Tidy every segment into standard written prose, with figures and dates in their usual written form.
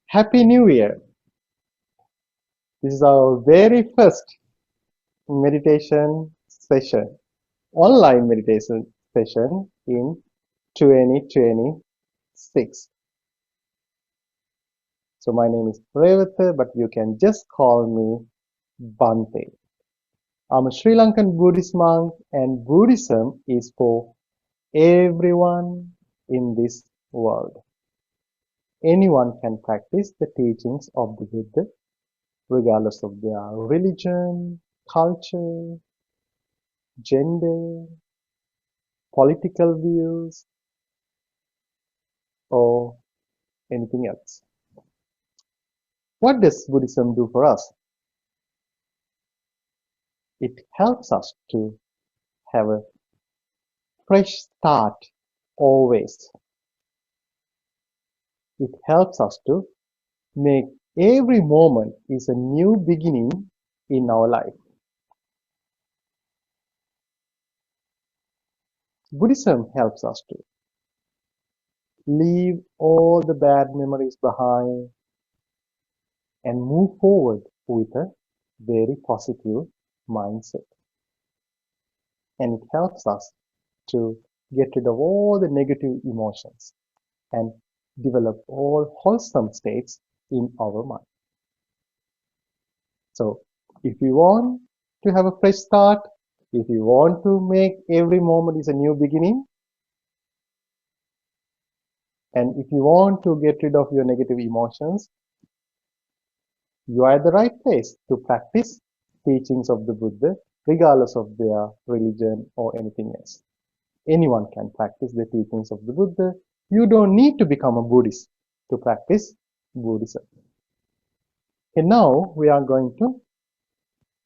Happy New Year! This is our very first meditation session, online meditation session in 2026. So my name is Revatha, but you can just call me Bante. I'm a Sri Lankan Buddhist monk, and Buddhism is for everyone in this world. Anyone can practice the teachings of the Buddha, regardless of their religion, culture, gender, political views, or anything else. What does Buddhism do for us? It helps us to have a fresh start always. It helps us to make every moment is a new beginning in our life. Buddhism helps us to leave all the bad memories behind and move forward with a very positive mindset. And it helps us to get rid of all the negative emotions and develop all wholesome states in our mind. So if you want to have a fresh start, if you want to make every moment is a new beginning, and if you want to get rid of your negative emotions, you are at the right place to practice teachings of the Buddha, regardless of their religion or anything else. Anyone can practice the teachings of the Buddha. You don't need to become a Buddhist to practice Buddhism. And now we are going to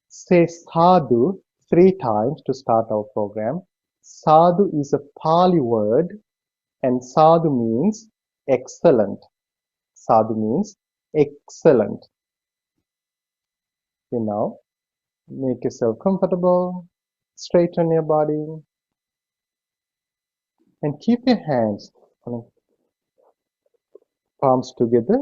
say sadhu 3 times to start our program. Sadhu is a Pali word, and sadhu means excellent. Sadhu means excellent. You know, make yourself comfortable, straighten your body, and keep your hands on palms together.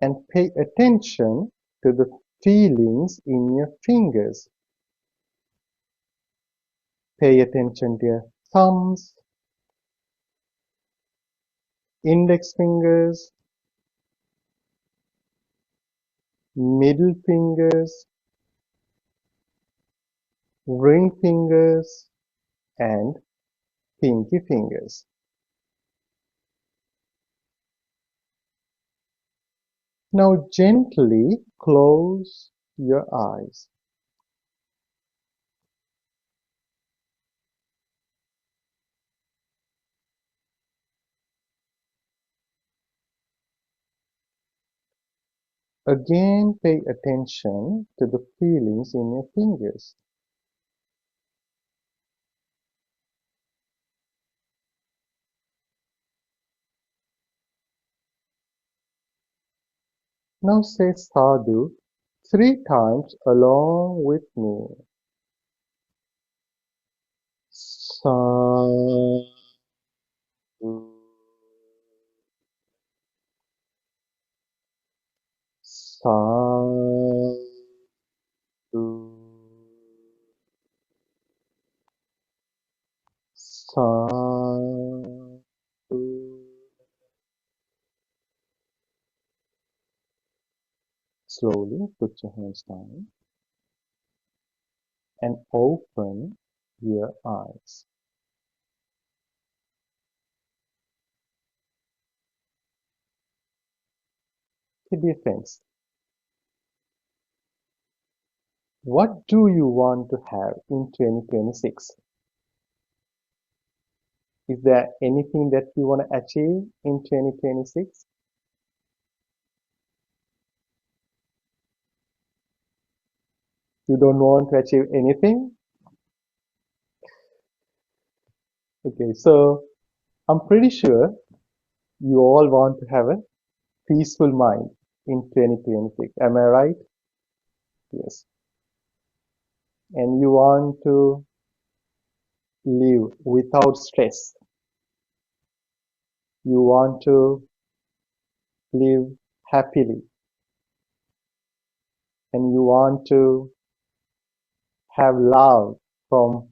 And pay attention to the feelings in your fingers. Pay attention to your thumbs, index fingers, middle fingers, ring fingers, and pinky fingers. Now gently close your eyes. Again, pay attention to the feelings in your fingers. Now say sadhu 3 times along with me. Sadhu. Sadhu. Sadhu. Slowly put your hands down and open your eyes. Okay, dear friends, what do you want to have in 2026? Is there anything that you want to achieve in 2026? You don't want to achieve anything? Okay, so I'm pretty sure you all want to have a peaceful mind in 2026. Am I right? Yes. And you want to live without stress. You want to live happily, and you want to have love from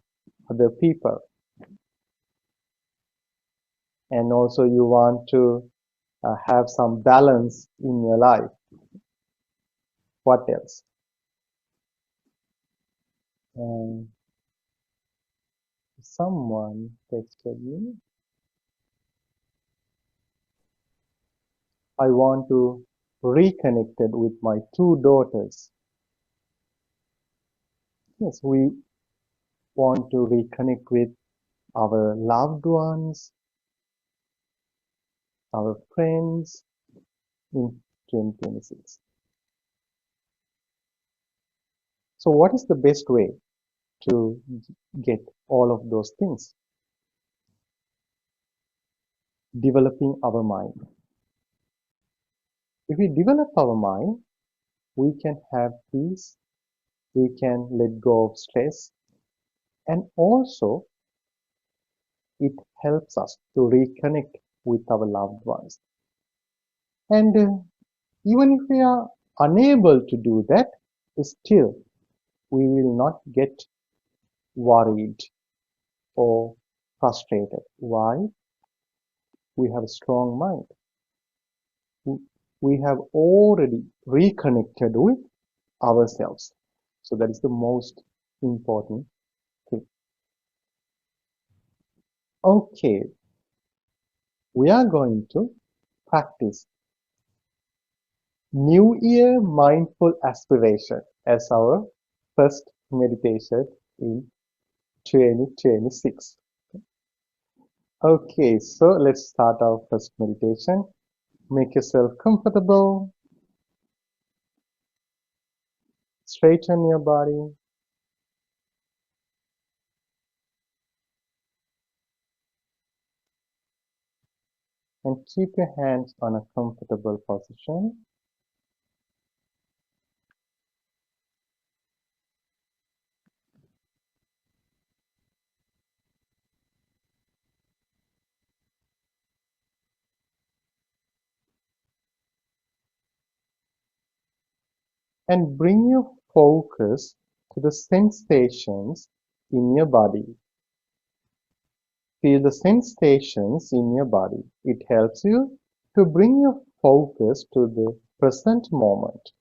other people, and also you want to have some balance in your life. What else? And someone texted me, I want to reconnected with my two daughters. Yes, we want to reconnect with our loved ones, our friends in 2026. So what is the best way to get all of those things? Developing our mind. If we develop our mind, we can have peace, we can let go of stress, and also it helps us to reconnect with our loved ones. And even if we are unable to do that, still we will not get worried or frustrated. Why? We have a strong mind. We have already reconnected with ourselves. So that is the most important thing. Okay, we are going to practice New Year mindful aspiration as our first meditation in 2026. Okay, so let's start our first meditation. Make yourself comfortable, straighten your body, and keep your hands on a comfortable position. And bring your focus to the sensations in your body. Feel the sensations in your body. It helps you to bring your focus to the present moment.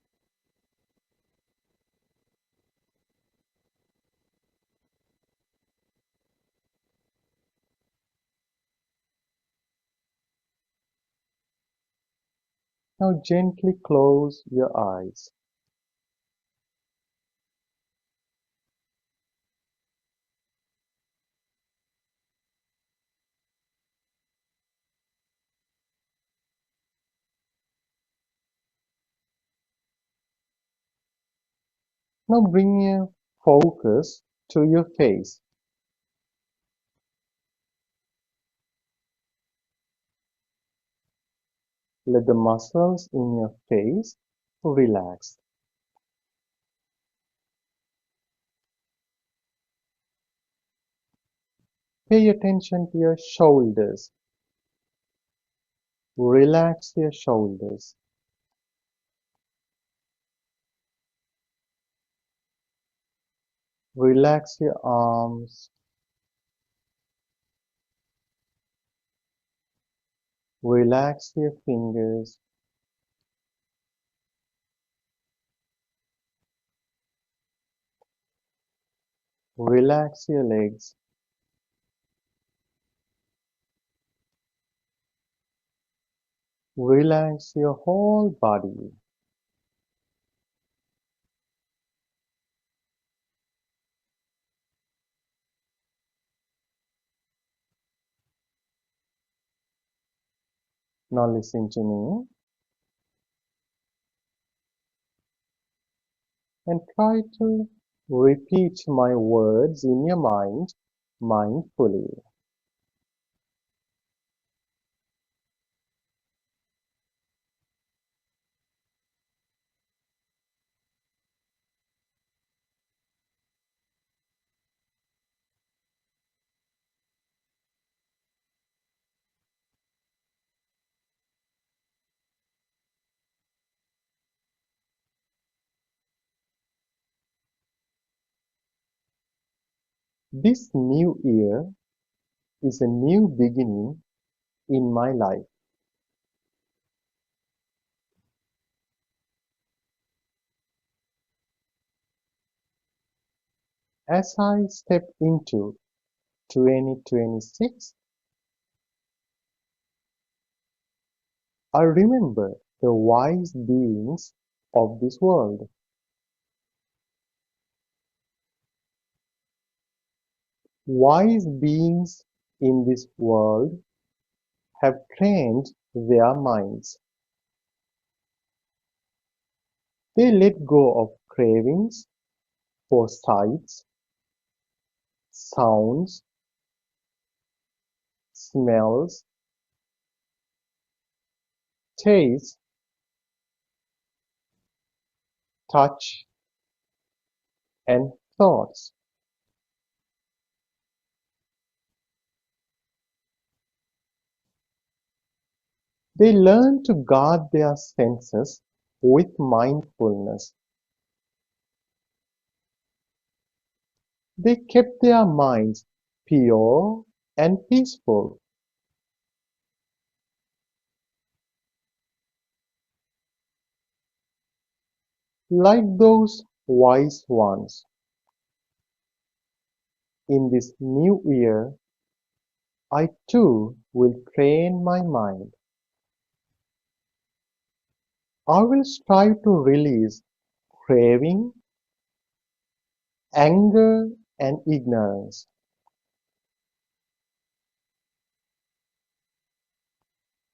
Now gently close your eyes. Now bring your focus to your face. Let the muscles in your face relax. Pay attention to your shoulders. Relax your shoulders. Relax your arms. Relax your fingers. Relax your legs. Relax your whole body. Now listen to me and try to repeat my words in your mind mindfully. This new year is a new beginning in my life. As I step into 2026, I remember the wise beings of this world. Wise beings in this world have trained their minds. They let go of cravings for sights, sounds, smells, tastes, touch, and thoughts. They learn to guard their senses with mindfulness. They kept their minds pure and peaceful. Like those wise ones, in this new year, I too will train my mind. I will strive to release craving, anger, and ignorance.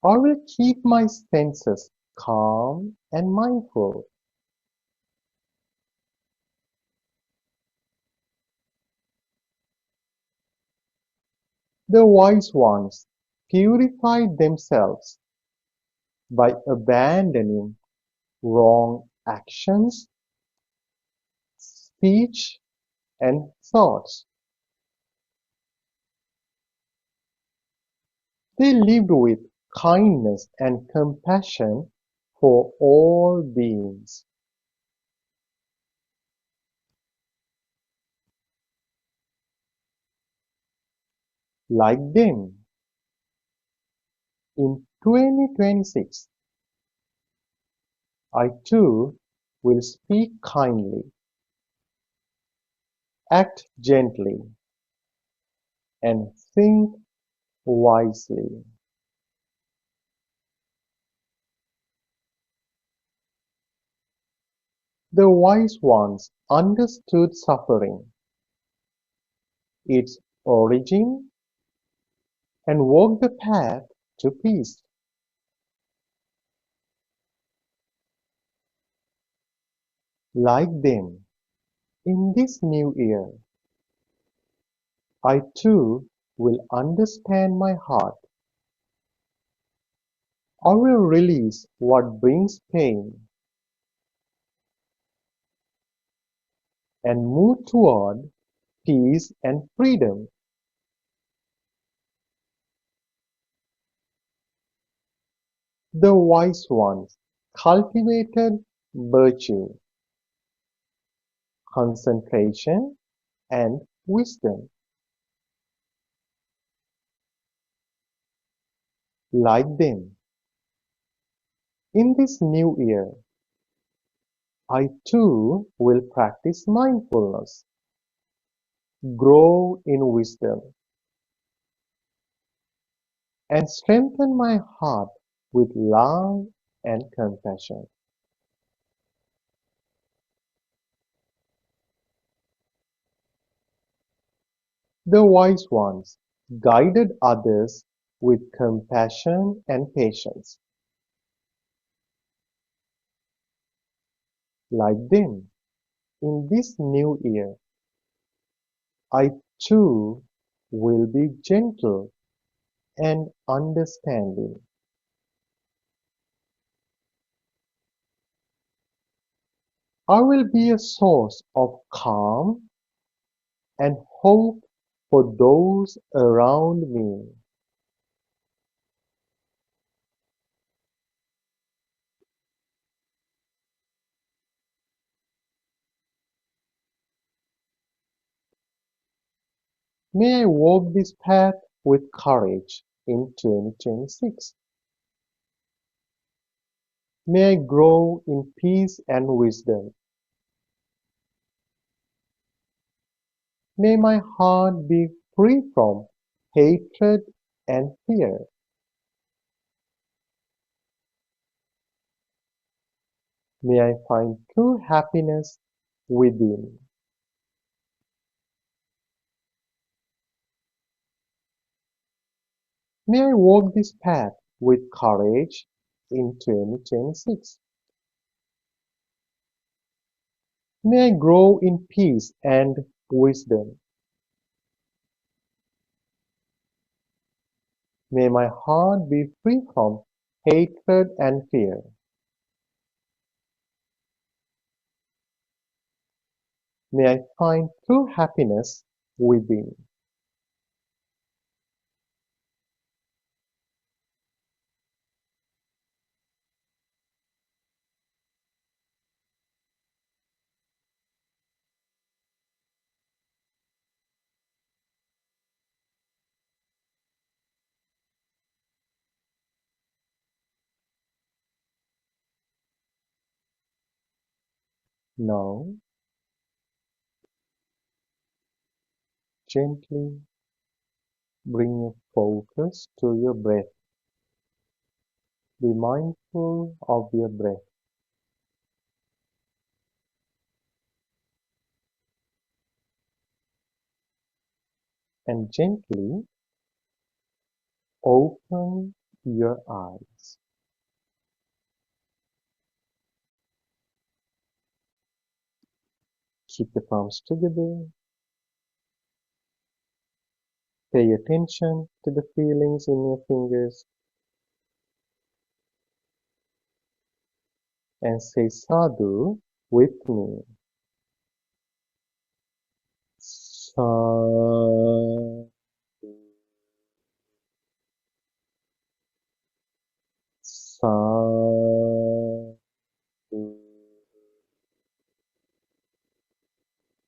I will keep my senses calm and mindful. The wise ones purified themselves by abandoning wrong actions, speech, and thoughts. They lived with kindness and compassion for all beings. Like them, in 2026, I too will speak kindly, act gently, and think wisely. The wise ones understood suffering, its origin, and walked the path to peace. Like them, in this new year, I too will understand my heart. I will release what brings pain and move toward peace and freedom. The wise ones cultivated virtue, concentration, and wisdom. Like them, in this new year, I too will practice mindfulness, grow in wisdom, and strengthen my heart with love and compassion. The wise ones guided others with compassion and patience. Like them, in this new year, I too will be gentle and understanding. I will be a source of calm and hope for those around me. May I walk this path with courage in 2026. May I grow in peace and wisdom. May my heart be free from hatred and fear. May I find true happiness within. May I walk this path with courage in 2026. May I grow in peace and wisdom. May my heart be free from hatred and fear. May I find true happiness within. Now, gently bring your focus to your breath. Be mindful of your breath and gently open your eyes. Keep the palms together. Pay attention to the feelings in your fingers and say sadhu with me. Sadhu, sadhu,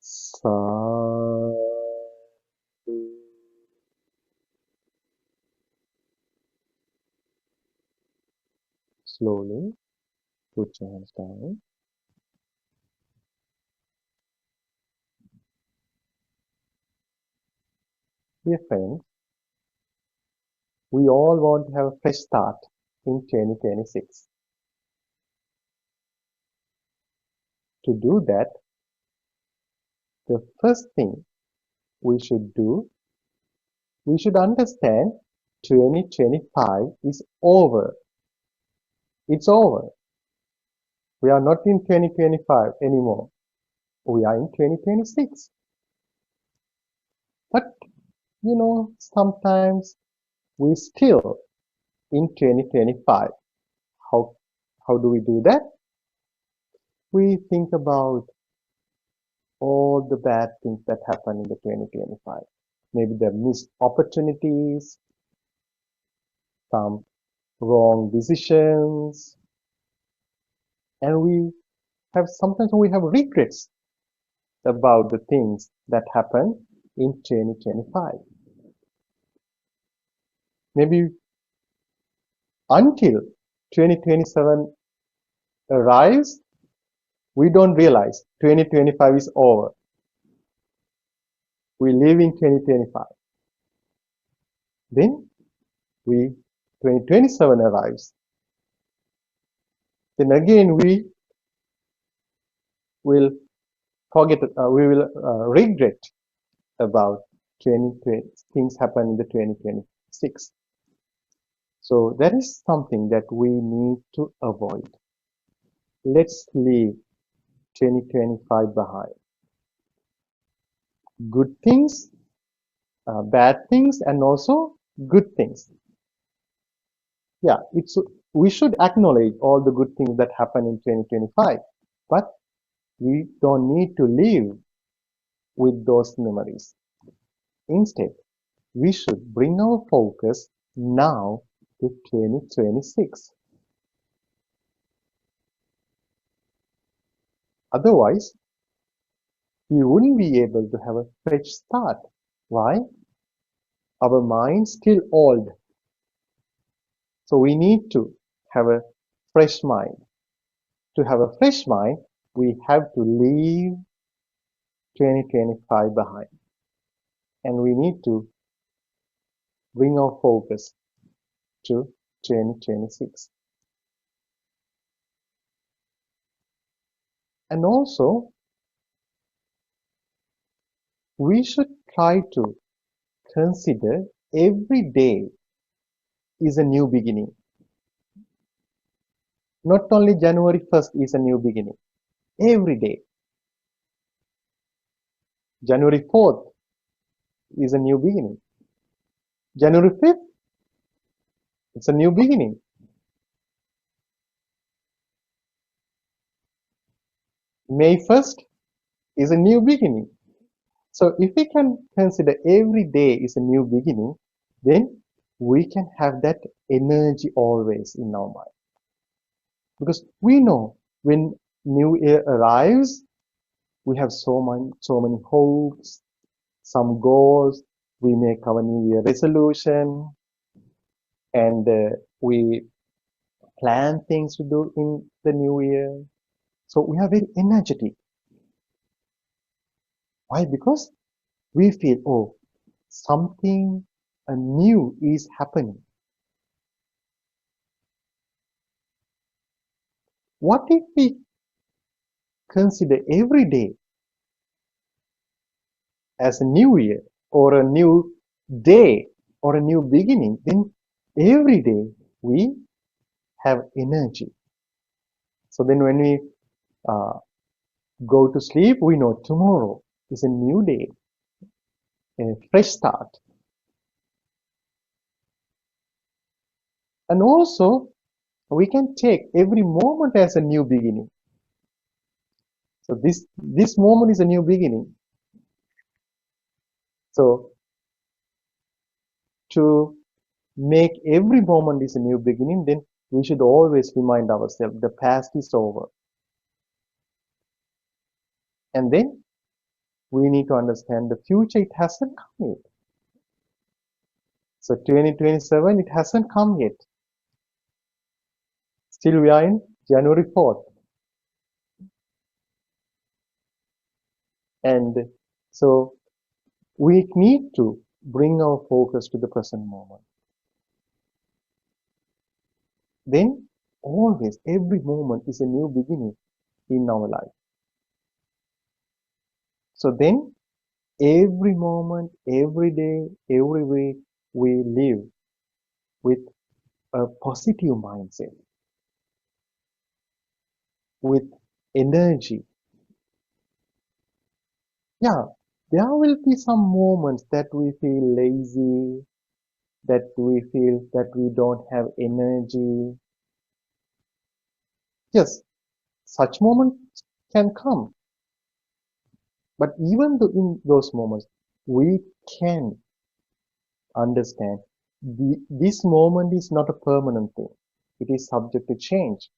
sadhu. Slowly put your hands down. Dear friends, we all want to have a fresh start in 2026. To do that, the first thing we should do, we should understand 2025 is over. It's over. We are not in 2025 anymore. We are in 2026. But, sometimes we still in 2025. How, how do we do that? We think about all the bad things that happen in the 2025. Maybe the missed opportunities, some wrong decisions, and sometimes we have regrets about the things that happen in 2025. Maybe until 2027 arrives, we don't realize 2025 is over. We live in 2025. Then 2027 arrives. Then again will we will regret about 2020 things happen in the 2026. So that is something that we need to avoid. Let's leave 2025 behind. Good things, bad things, and also good things. Yeah, we should acknowledge all the good things that happen in 2025, but we don't need to live with those memories. Instead, we should bring our focus now to 2026. Otherwise, we wouldn't be able to have a fresh start Why? Our mind still old. So we need to have a fresh mind. To have a fresh mind, we have to leave 2025 behind. And we need to bring our focus to 2026. And also, we should try to consider every day is a new beginning. Not only January 1st is a new beginning. Every day. January 4th is a new beginning. January 5th, it's a new beginning. May 1st is a new beginning. So if we can consider every day is a new beginning, then we can have that energy always in our mind. Because we know when New Year arrives, we have so many hopes, some goals. We make our New Year resolution, and we plan things to do in the New Year. So we are very energetic. Why? Because we feel, oh, something new is happening. What if we consider every day as a new year or a new day or a new beginning? Then every day we have energy. So then when we uh, go to sleep, we know tomorrow is a new day, a fresh start. And also, we can take every moment as a new beginning. So this moment is a new beginning. So to make every moment is a new beginning, then we should always remind ourselves the past is over. And then we need to understand the future, it hasn't come yet. So 2027, it hasn't come yet. Still we are in January 4th. And so we need to bring our focus to the present moment. Then always, every moment is a new beginning in our life. So then every moment, every day, every week, we live with a positive mindset, with energy. Yeah, there will be some moments that we feel lazy, that we feel that we don't have energy. Yes, such moments can come. But even though in those moments, we can understand this moment is not a permanent thing. It is subject to change.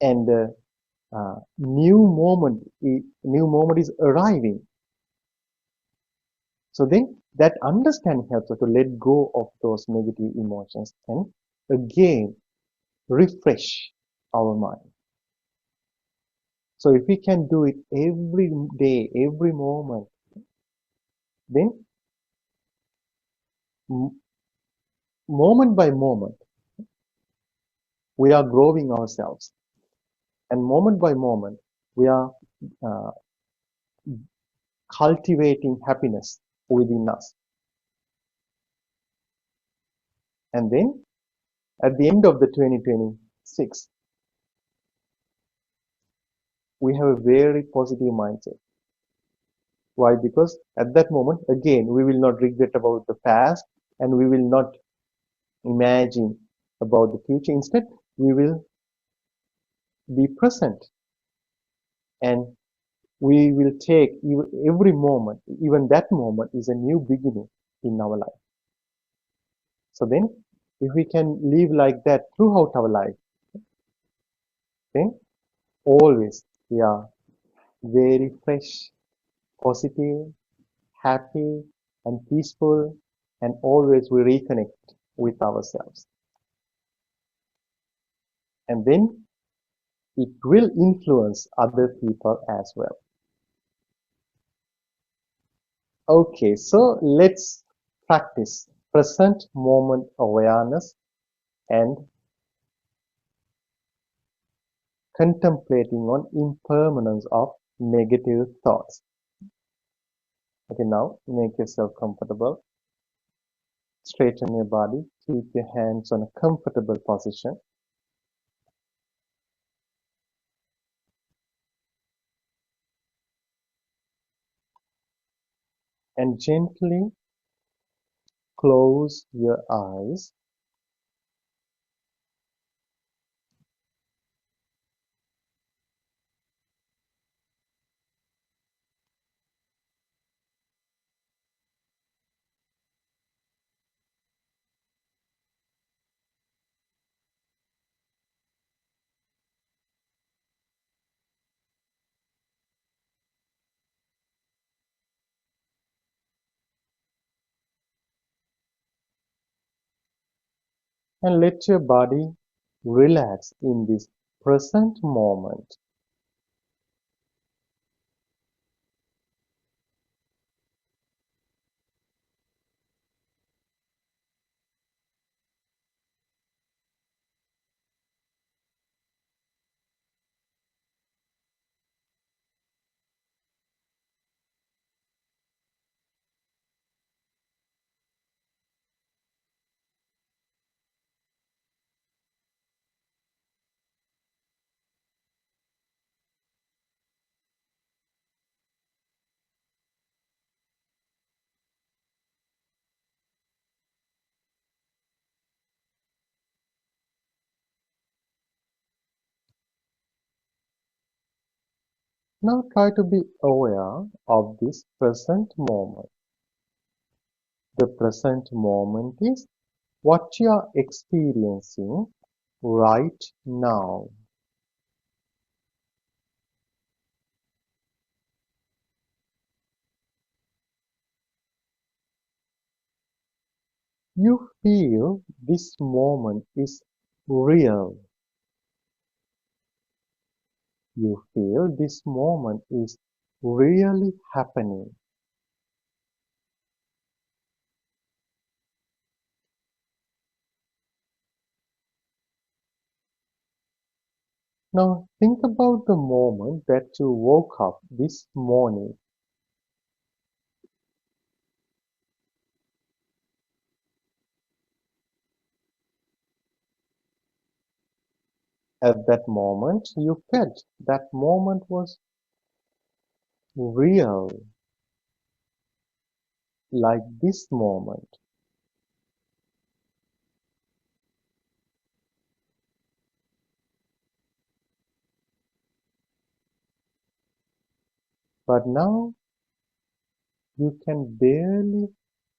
And new moment is arriving. So then that understanding helps us to let go of those negative emotions and again refresh our mind. So if we can do it every day, every moment, then moment by moment, we are growing ourselves. And moment by moment, we are uh, cultivating happiness within us. And then at the end of the 2026, we have a very positive mindset. Why? Because at that moment, again, we will not regret about the past and we will not imagine about the future. Instead, we will be present and we will take every moment, even that moment is a new beginning in our life. So then, if we can live like that throughout our life, then always we are very fresh, positive, happy, and peaceful, and always we reconnect with ourselves. And then it will influence other people as well. Okay, so let's practice present moment awareness and contemplating on impermanence of negative thoughts. Okay, now make yourself comfortable. Straighten your body. Keep your hands on a comfortable position. And gently close your eyes. And let your body relax in this present moment. Now try to be aware of this present moment. The present moment is what you are experiencing right now. You feel this moment is real. You feel this moment is really happening. Now think about the moment that you woke up this morning. At that moment, you felt that moment was real, like this moment. But now you can barely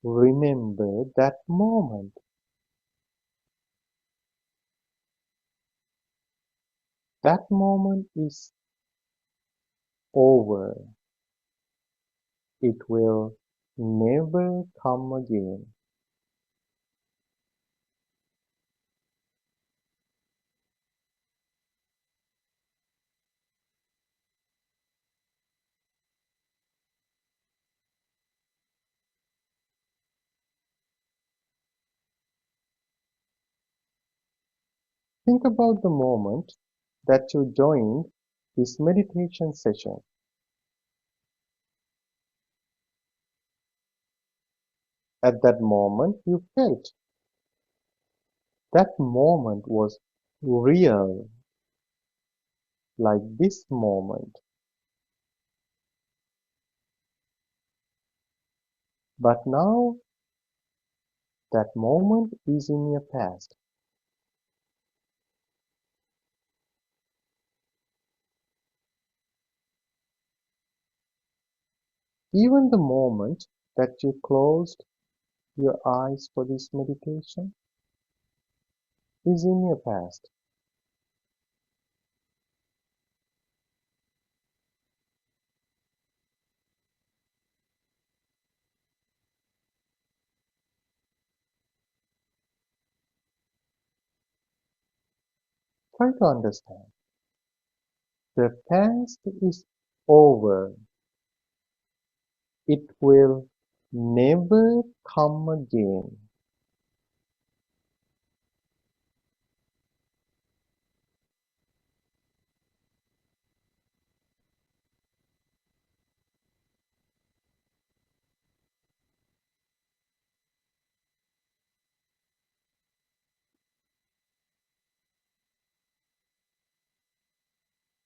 remember that moment. That moment is over. It will never come again. Think about the moment that you joined this meditation session. At that moment, you felt that moment was real, like this moment. But now that moment is in your past. Even the moment that you closed your eyes for this meditation is in your past. Try to understand. The past is over. It will never come again.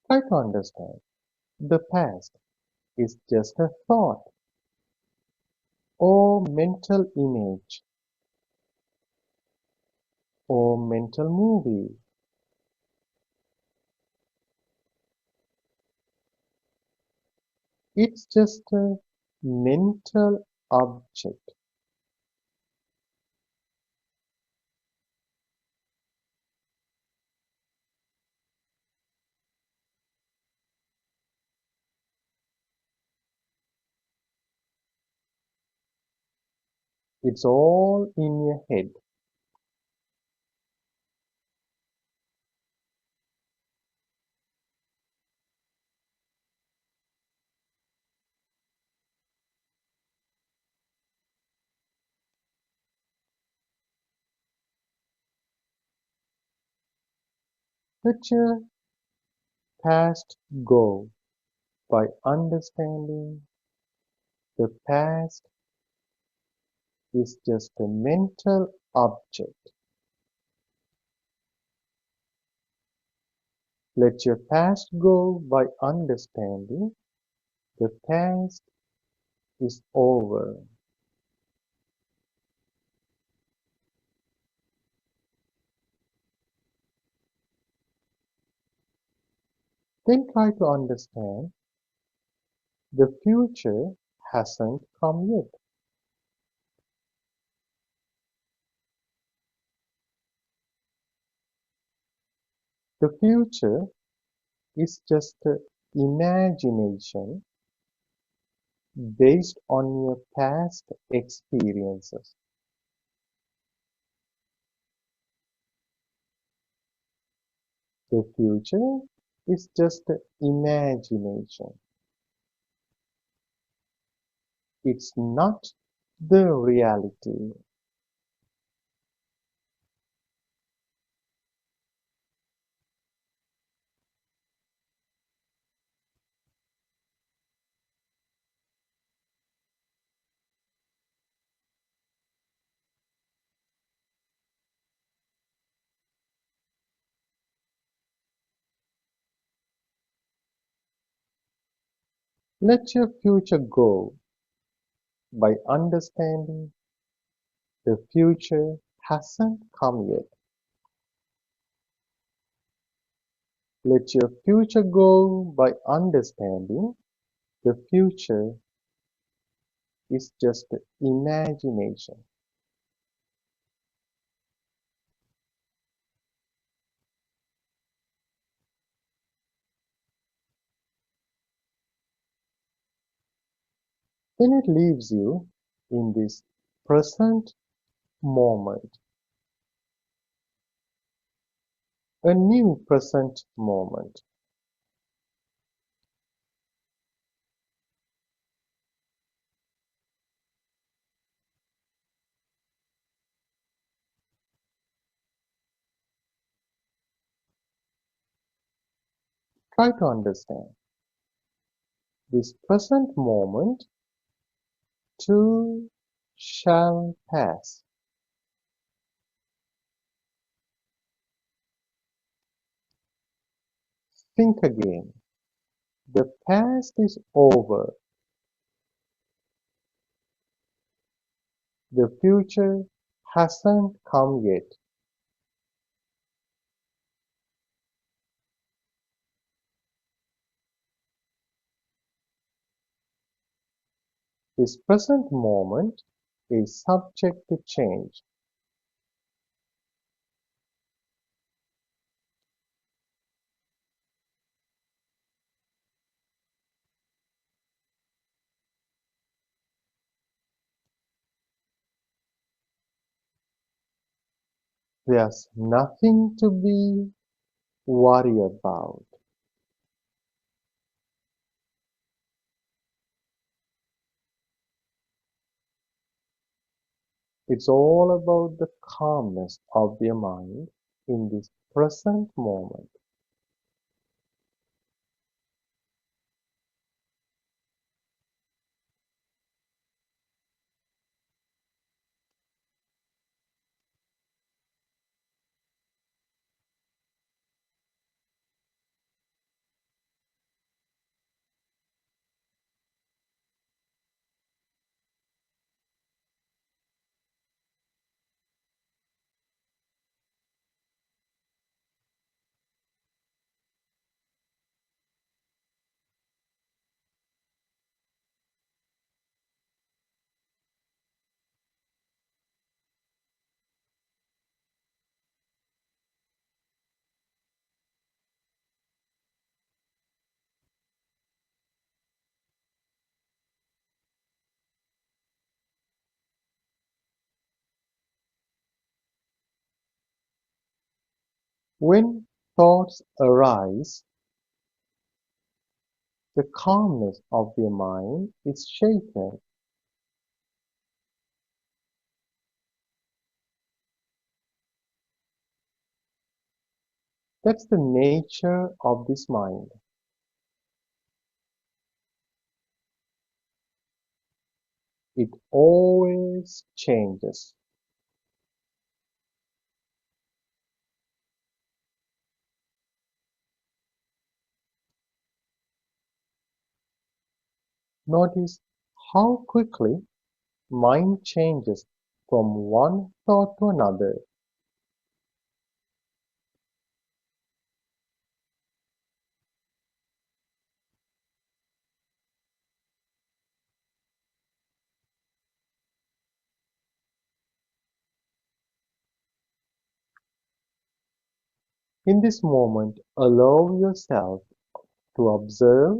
Try to understand. The past is just a thought or mental image or mental movie. It's just a mental object. It's all in your head. Let your past go by understanding the past is just a mental object. Let your past go by understanding the past is over. Then try to understand the future hasn't come yet. The future is just a imagination based on your past experiences. The future is just a imagination. It's not the reality. Let your future go by understanding the future hasn't come yet. Let your future go by understanding the future is just imagination. Then it leaves you in this present moment, a new present moment. Try to understand this present moment too shall pass. Think again. The past is over. The future hasn't come yet. This present moment is subject to change. There's nothing to be worry about. It's all about the calmness of your mind in this present moment. When thoughts arise, the calmness of your mind is shaken. That's the nature of this mind. It always changes. Notice how quickly mind changes from one thought to another. In this moment, allow yourself to observe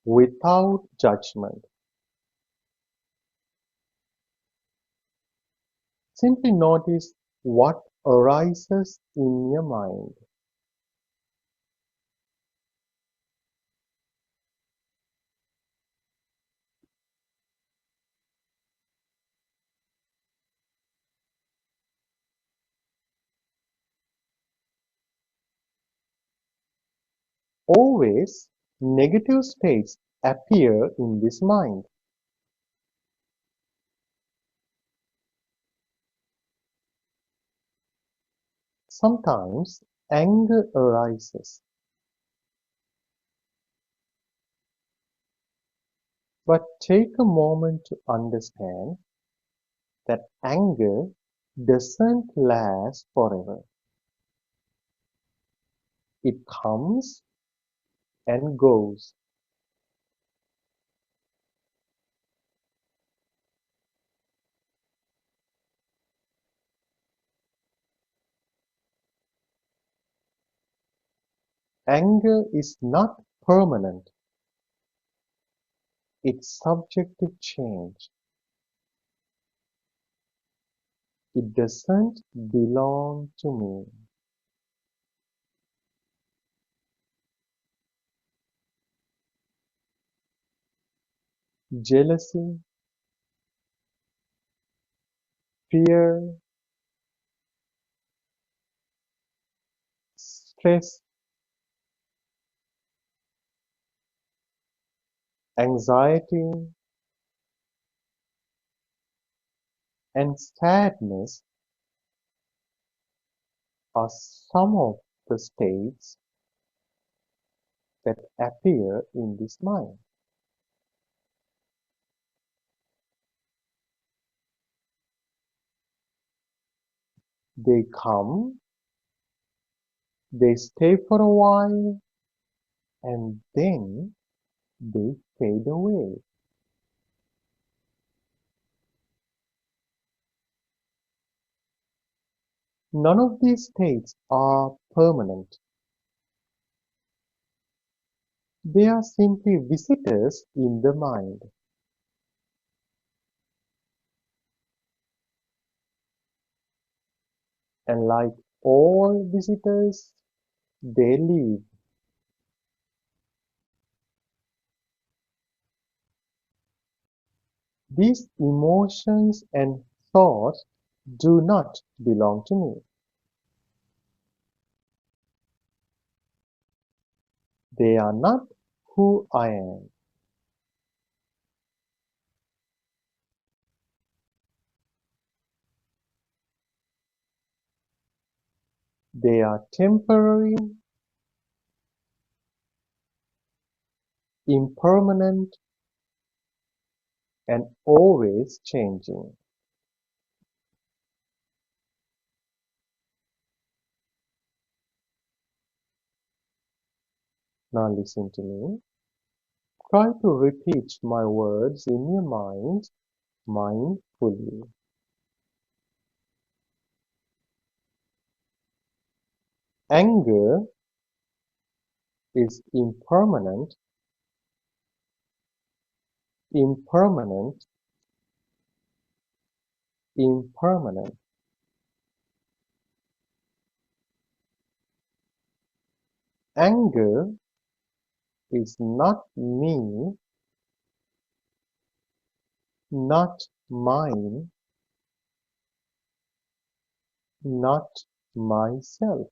without judgment. Simply notice what arises in your mind. Always, negative states appear in this mind. Sometimes anger arises, but take a moment to understand that anger doesn't last forever. It comes and goes. Anger is not permanent, it's subject to change. It doesn't belong to me. Jealousy, fear, stress, anxiety, and sadness are some of the states that appear in this mind. They come, they stay for a while, and then they fade away. None of these states are permanent. They are simply visitors in the mind. And like all visitors, they leave. These emotions and thoughts do not belong to me. They are not who I am. They are temporary, impermanent, and always changing. Now listen to me. Try to repeat my words in your mind mindfully. Anger is impermanent, impermanent, impermanent. Anger is not me, not mine, not myself.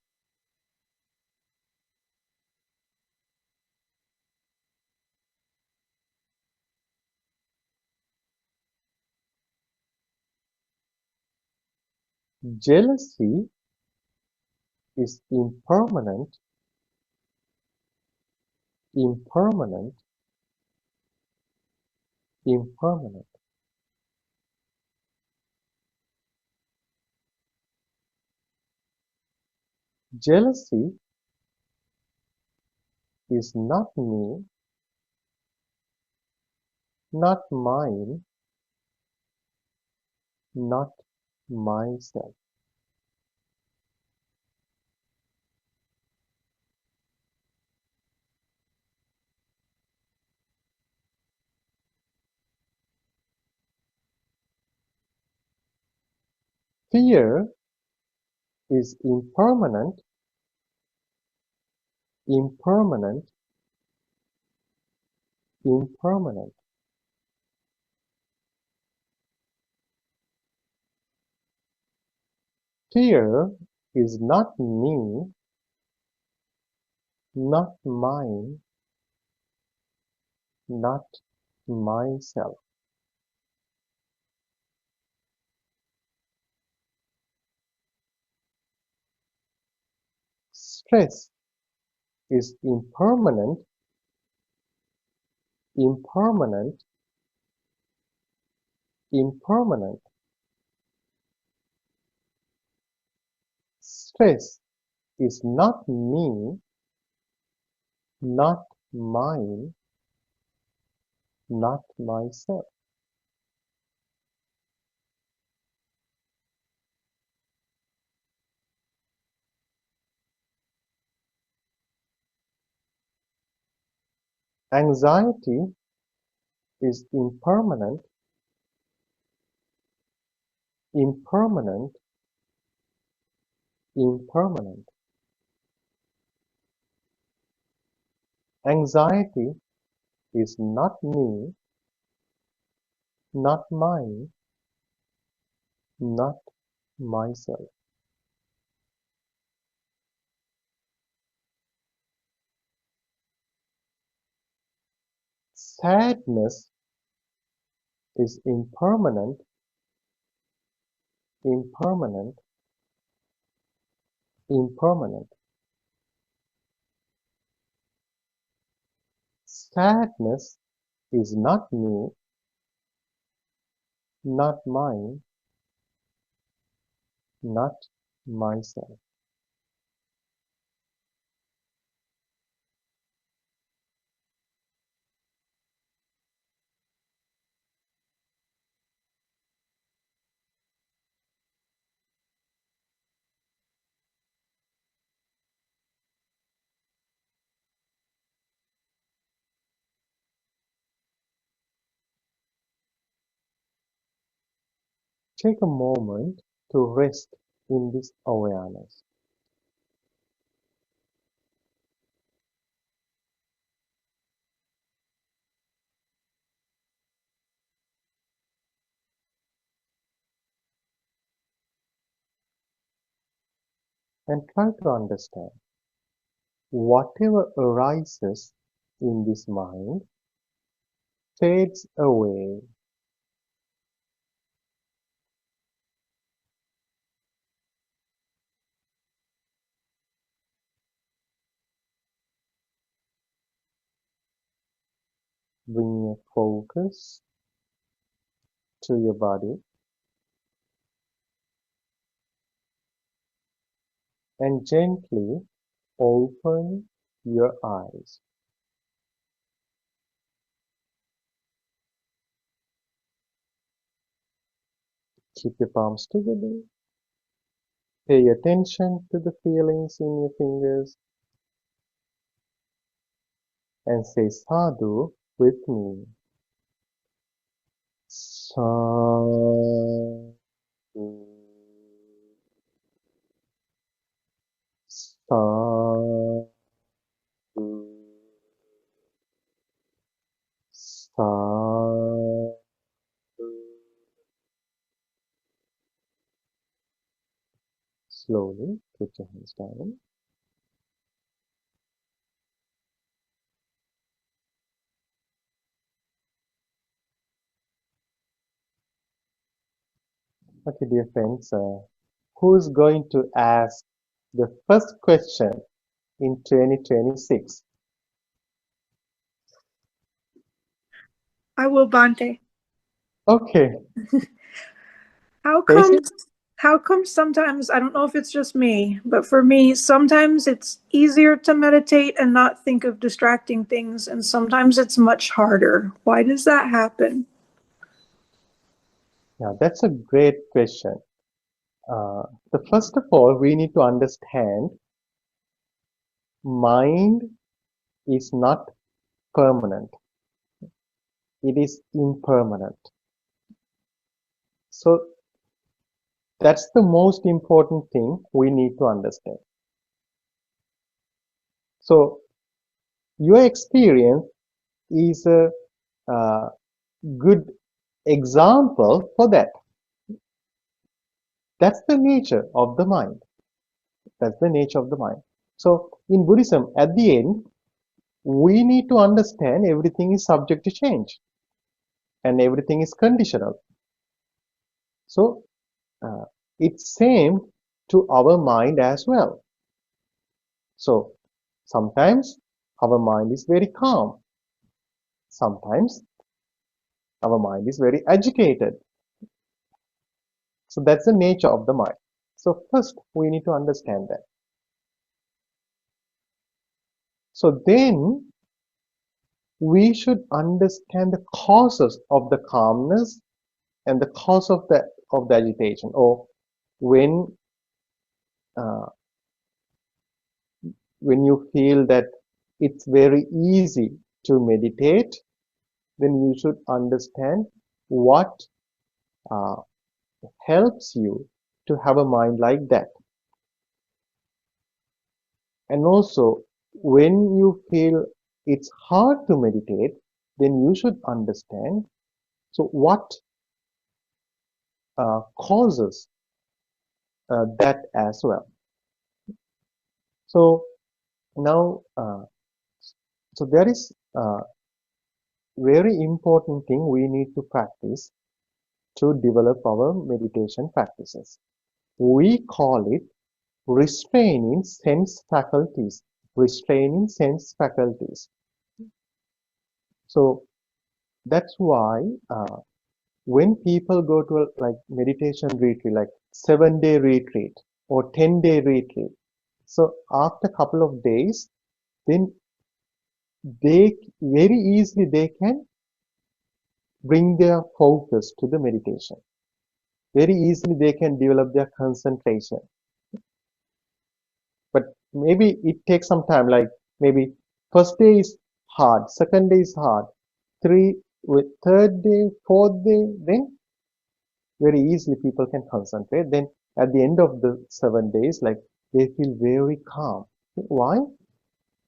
Jealousy is impermanent, impermanent, impermanent. Jealousy is not me, not mine, not myself. Fear is impermanent, impermanent, impermanent. Fear is not me, not mine, not myself. Stress is impermanent, impermanent, impermanent. Stress is not me, not mine, not myself. Anxiety is impermanent, impermanent, impermanent. Anxiety is not me, not mine, not myself. Sadness is impermanent, impermanent, impermanent. Sadness is not me, not mine, not myself. Take a moment to rest in this awareness. and try to understand whatever arises in this mind fades away. Bring your focus to your body and gently open your eyes. Keep your palms together. Pay attention to the feelings in your fingers and say sadhu with me. Sadhu. Sadhu. Sadhu. Slowly put your hands down. Okay, dear friends, who's going to ask the first question in 2026? I will, Bante. Okay, How Stacy? come how come sometimes, I don't know if it's just me, but for me, sometimes it's easier to meditate and not think of distracting things, and sometimes it's much harder. Why does that happen? Now, that's a great question. The first of all, we need to understand mind is not permanent. It is impermanent. So that's the most important thing we need to understand. So your experience is a good example for that. That's the nature of the mind. That's the nature of the mind. So in Buddhism, at the end, we need to understand everything is subject to change and everything is conditional. So uh, it's same to our mind as well. So sometimes our mind is very calm. Sometimes our mind is very agitated. So that's the nature of the mind. So first we need to understand that. So then we should understand the causes of the calmness and the cause of the agitation, or when uh, when you feel that it's very easy to meditate, then you should understand what uh, helps you to have a mind like that. And also, when you feel it's hard to meditate, then you should understand, so what causes that as well. So now, so there is a very important thing we need to practice to develop our meditation practices. We call it restraining sense faculties. Restraining sense faculties. So that's why when people go to a like meditation retreat, like 7-day retreat or 10-day retreat, so after a couple of days, then they very easily they can bring their focus to the meditation. Very easily they can develop their concentration. But maybe it takes some time, like maybe first day is hard, second day is hard, with third day, fourth day, then very easily people can concentrate. Then at the end of the 7 days, like they feel very calm. Why?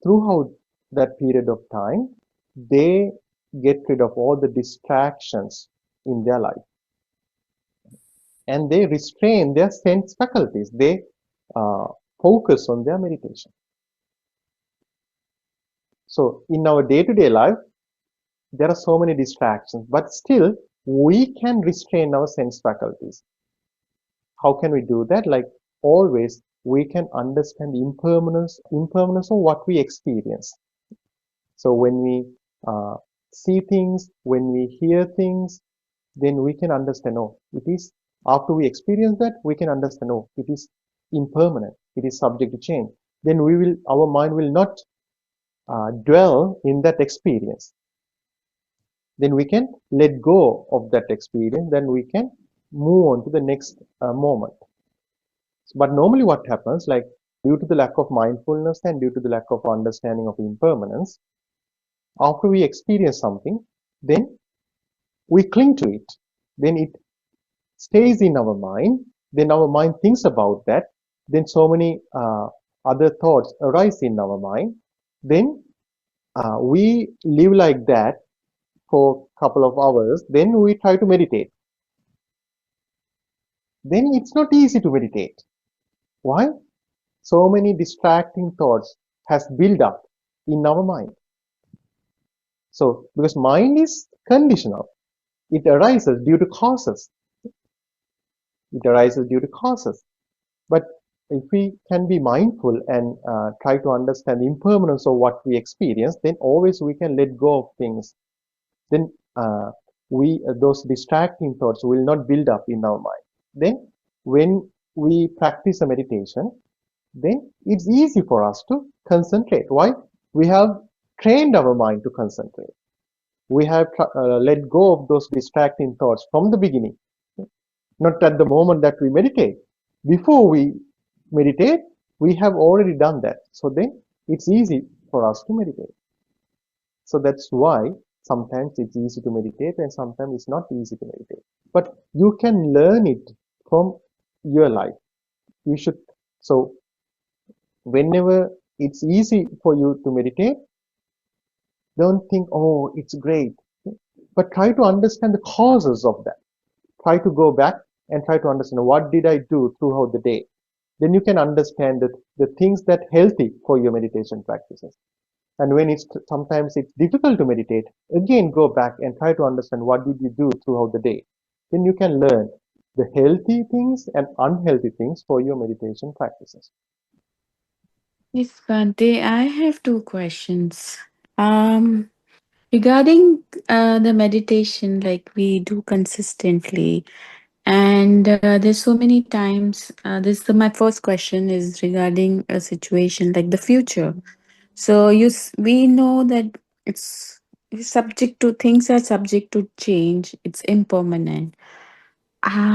Throughout that period of time, they get rid of all the distractions in their life and they restrain their sense faculties. They uh, focus on their meditation. So in our day-to-day life, there are so many distractions, but still we can restrain our sense faculties. How can we do that? Like always, we can understand the impermanence of what we experience. So when we see things, when we hear things, then we can understand, oh, it is, after we experience that, we can understand, oh, it is impermanent, it is subject to change. Then our mind will not dwell in that experience. Then we can let go of that experience, then we can move on to the next moment. But normally what happens, like due to the lack of mindfulness and due to the lack of understanding of impermanence, after we experience something, then we cling to it. Then it stays in our mind. Then our mind thinks about that. Then so many other thoughts arise in our mind. Then we live like that for a couple of hours. Then we try to meditate. Then it's not easy to meditate. Why? So many distracting thoughts has built up in our mind. So because mind is conditional, it arises due to causes. It arises due to causes. But if we can be mindful and try to understand the impermanence of what we experience, then always we can let go of things. Then those distracting thoughts will not build up in our mind. Then when we practice a meditation, then it's easy for us to concentrate. Why? We have trained our mind to concentrate. We have let go of those distracting thoughts from the beginning. Not at the moment that we meditate. Before we meditate, we have already done that. So then it's easy for us to meditate. So that's why sometimes it's easy to meditate and sometimes it's not easy to meditate. But you can learn it from your life. You should, so whenever it's easy for you to meditate, don't think, oh, it's great. But try to understand the causes of that. Try to go back and try to understand what did I do throughout the day. Then you can understand that the things that healthy for your meditation practices. And when sometimes it's difficult to meditate, again go back and try to understand what did you do throughout the day. Then you can learn the healthy things and unhealthy things for your meditation practices. Yes, Bhante, I have two questions. Regarding the meditation, like we do consistently, and there's so many times. My first question is regarding a situation like the future. So we know that it's subject to things are subject to change. It's impermanent.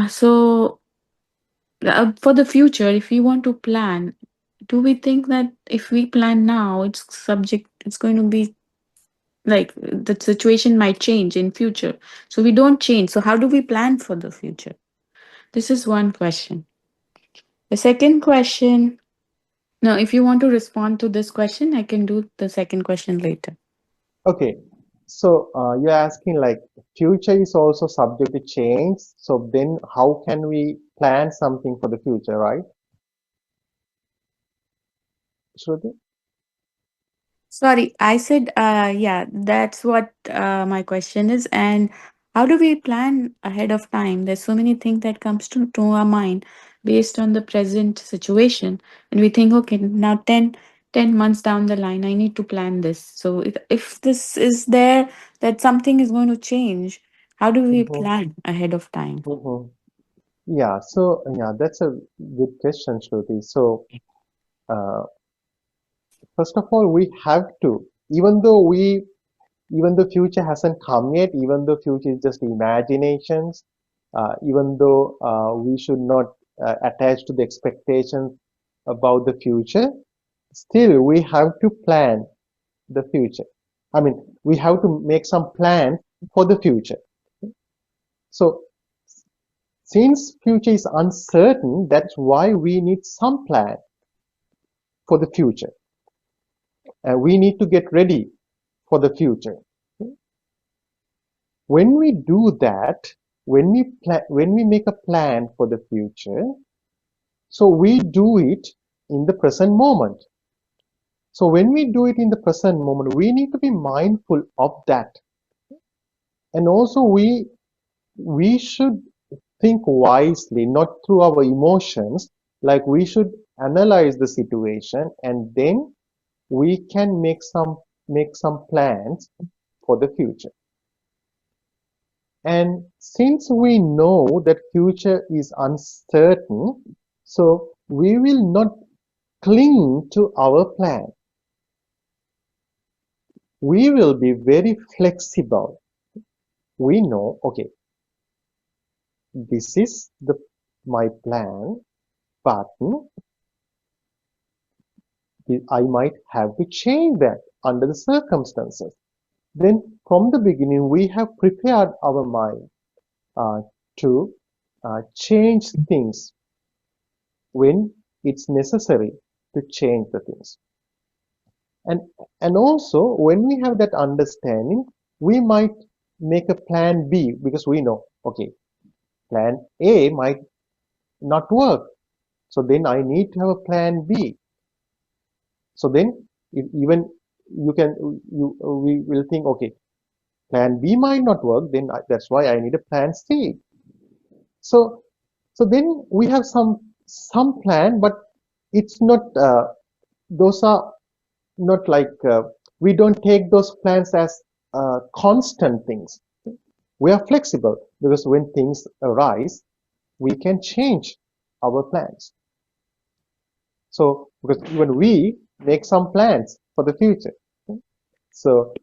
So for the future, if we want to plan, do we think that if we plan now, it's going to be like the situation might change in future, so we don't change, so how do we plan for the future? This is one question. The second question, no, if you want to respond to this question, I can do the second question later. Okay, so you're asking like future is also subject to change. So then how can we plan something for the future, right? Shruti? Sorry, I said, yeah, that's what my question is. And how do we plan ahead of time? There's so many things that comes to our mind based on the present situation. And we think, okay, now 10 months down the line, I need to plan this. So if this is there, that something is going to change, how do we Mm-hmm. plan ahead of time? Mm-hmm. Yeah, so yeah, that's a good question, Shruti. So uh, first of all, we have to, even though future hasn't come yet, even though future is just imaginations, even though we should not attach to the expectations about the future, still we have to plan the future. I mean, we have to make some plan for the future. So since future is uncertain, that's why we need some plan for the future. We need to get ready for the future. When we do that, when we make a plan for the future, so we do it in the present moment. So when we do it in the present moment, we need to be mindful of that. And also we should think wisely, not through our emotions. Like we should analyze the situation and then we can make some plans for the future. And since we know that future is uncertain, so we will not cling to our plan. We will be very flexible. We know, okay, this is my plan, but I might have to change that under the circumstances. Then from the beginning, we have prepared our mind to change things when it's necessary to change the things. And also, when we have that understanding, we might make a plan B because we know, okay, plan A might not work. So then I need to have a plan B. So then even we will think, okay, plan B might not work, then that's why I need a plan C. So then we have some plan, but it's not those are not like we don't take those plans as constant things. We are flexible because when things arise, we can change our plans. So because even we make some plans for the future. So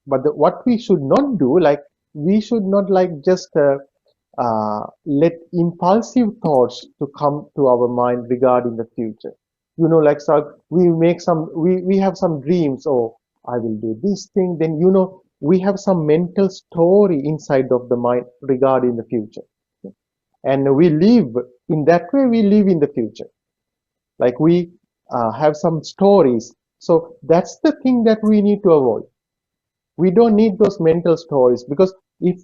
but what we should not do, like we should not like just let impulsive thoughts to come to our mind regarding the future. Like so we have some dreams. Oh, I will do this thing. Then we have some mental story inside of the mind regarding the future, and we live in that way. We live in the future, like we have some stories. So that's the thing that we need to avoid. We don't need those mental stories because if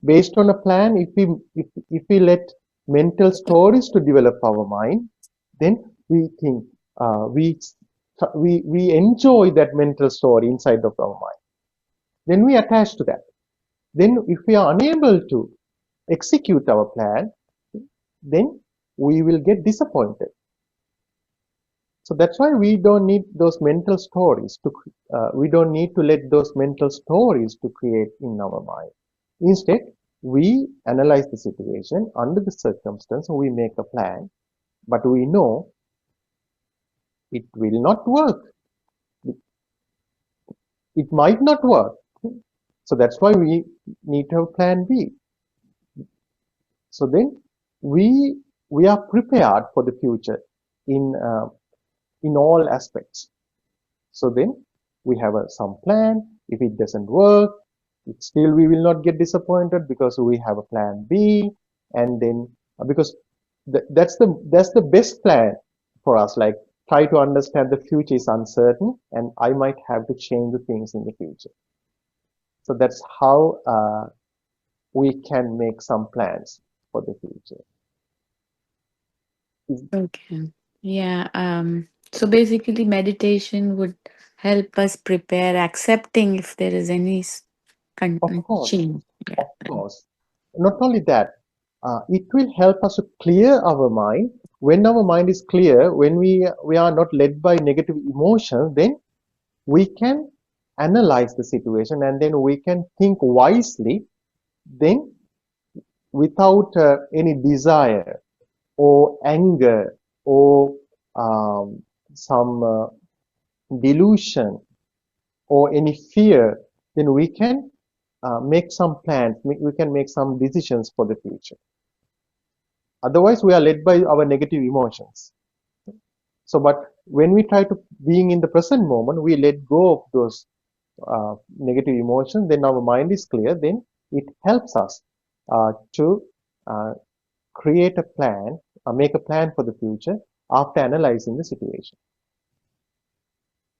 based on a plan, if we let mental stories to develop our mind, then we think we enjoy that mental story inside of our mind. Then we attach to that. Then if we are unable to execute our plan, then we will get disappointed. So that's why we don't need those mental stories to we don't need to let those mental stories to create in our mind. Instead, we analyze the situation under the circumstance, we make a plan, but we know it will not work. It might not work. So that's why we need to have plan B. So then we are prepared for the future in all aspects. So then we have some plan. If it doesn't work, still we will not get disappointed because we have a plan B, and then because that's the best plan for us. Like try to understand the future is uncertain, and I might have to change the things in the future. So that's how we can make some plans for the future. Okay. Yeah. So basically, meditation would help us prepare, accepting if there is any Of course, change. Yeah. of course. Not only that, it will help us to clear our mind. When our mind is clear, when we are not led by negative emotions, then we can analyze the situation and then we can think wisely, then without any desire or anger or some delusion or any fear, then we can make some plans, we can make some decisions for the future. Otherwise, we are led by our negative emotions. So, but when we try to being in the present moment, we let go of those negative emotions, then our mind is clear, then it helps us to create a plan, make a plan for the future after analyzing the situation.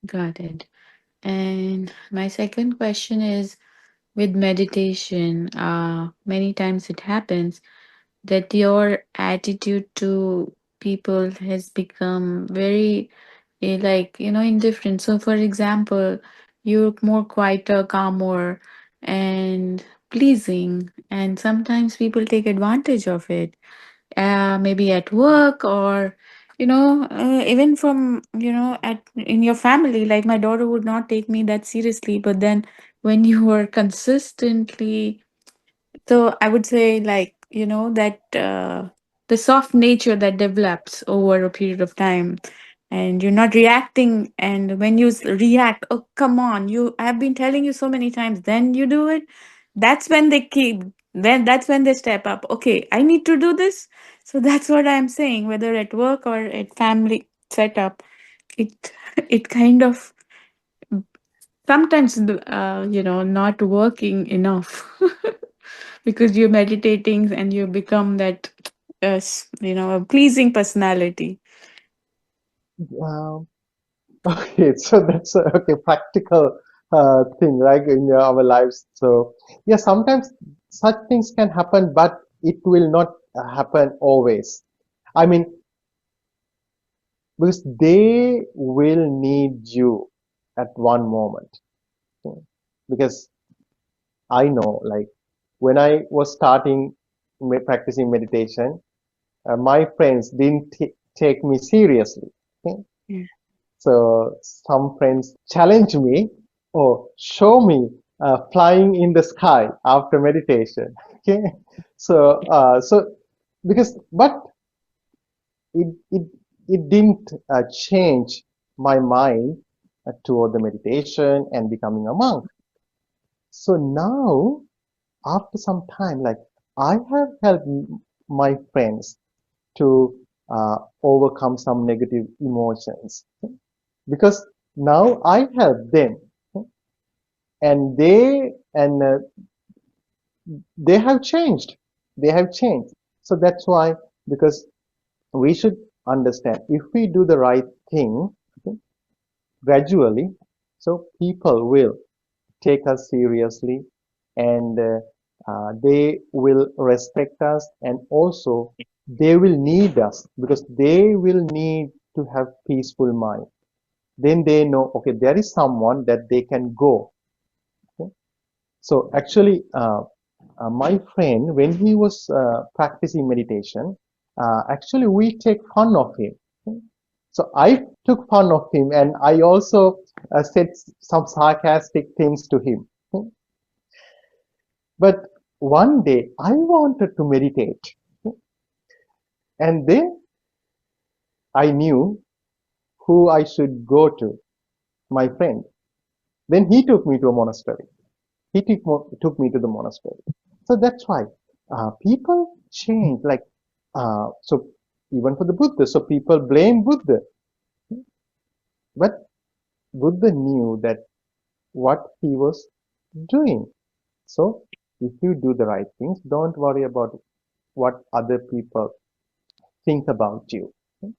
Got it. And my second question is, with meditation, many times it happens that your attitude to people has become very like indifferent. So for example, you're more quieter, calmer, and pleasing, and sometimes people take advantage of it, maybe at work, or even from at in your family. Like my daughter would not take me that seriously, but then when you are consistently, so I would say, like, that the soft nature that develops over a period of time, and you're not reacting. And when you react, oh, come on, I have been telling you so many times, then you do it. That's when they keep, then that's when they step up. Okay, I need to do this. So that's what I'm saying, whether at work or at family setup, it it kind of sometimes not working enough because you're meditating and you become that a pleasing personality. Um, okay, so that's a okay practical thing, right, in our lives. So yeah, sometimes such things can happen, but it will not happen always. I mean, because they will need you at one moment. Okay? Because I know, like, when I was starting practicing meditation, my friends didn't take me seriously. Okay? Yeah. So some friends challenge me or show me flying in the sky after meditation. Okay, so because but it it it didn't change my mind toward the meditation and becoming a monk. So now after some time, like I have helped my friends to overcome some negative emotions because now I help them and they have changed. They have changed. So that's why, because we should understand if we do the right thing, okay, gradually, so people will take us seriously and they will respect us, and also they will need us because they will need to have peaceful mind. Then they know, okay, there is someone that they can go. Okay? So actually, my friend, when he was practicing meditation, actually we take fun of him. Okay? So I took fun of him, and I also said some sarcastic things to him. Okay? But one day I wanted to meditate, okay? And then I knew who I should go to, my friend. Then he took me to a monastery. He took me to the monastery. So that's why people change. Like so, even for the Buddha, so people blame Buddha, but Buddha knew that what he was doing. So if you do the right things, don't worry about what other people think about you, okay?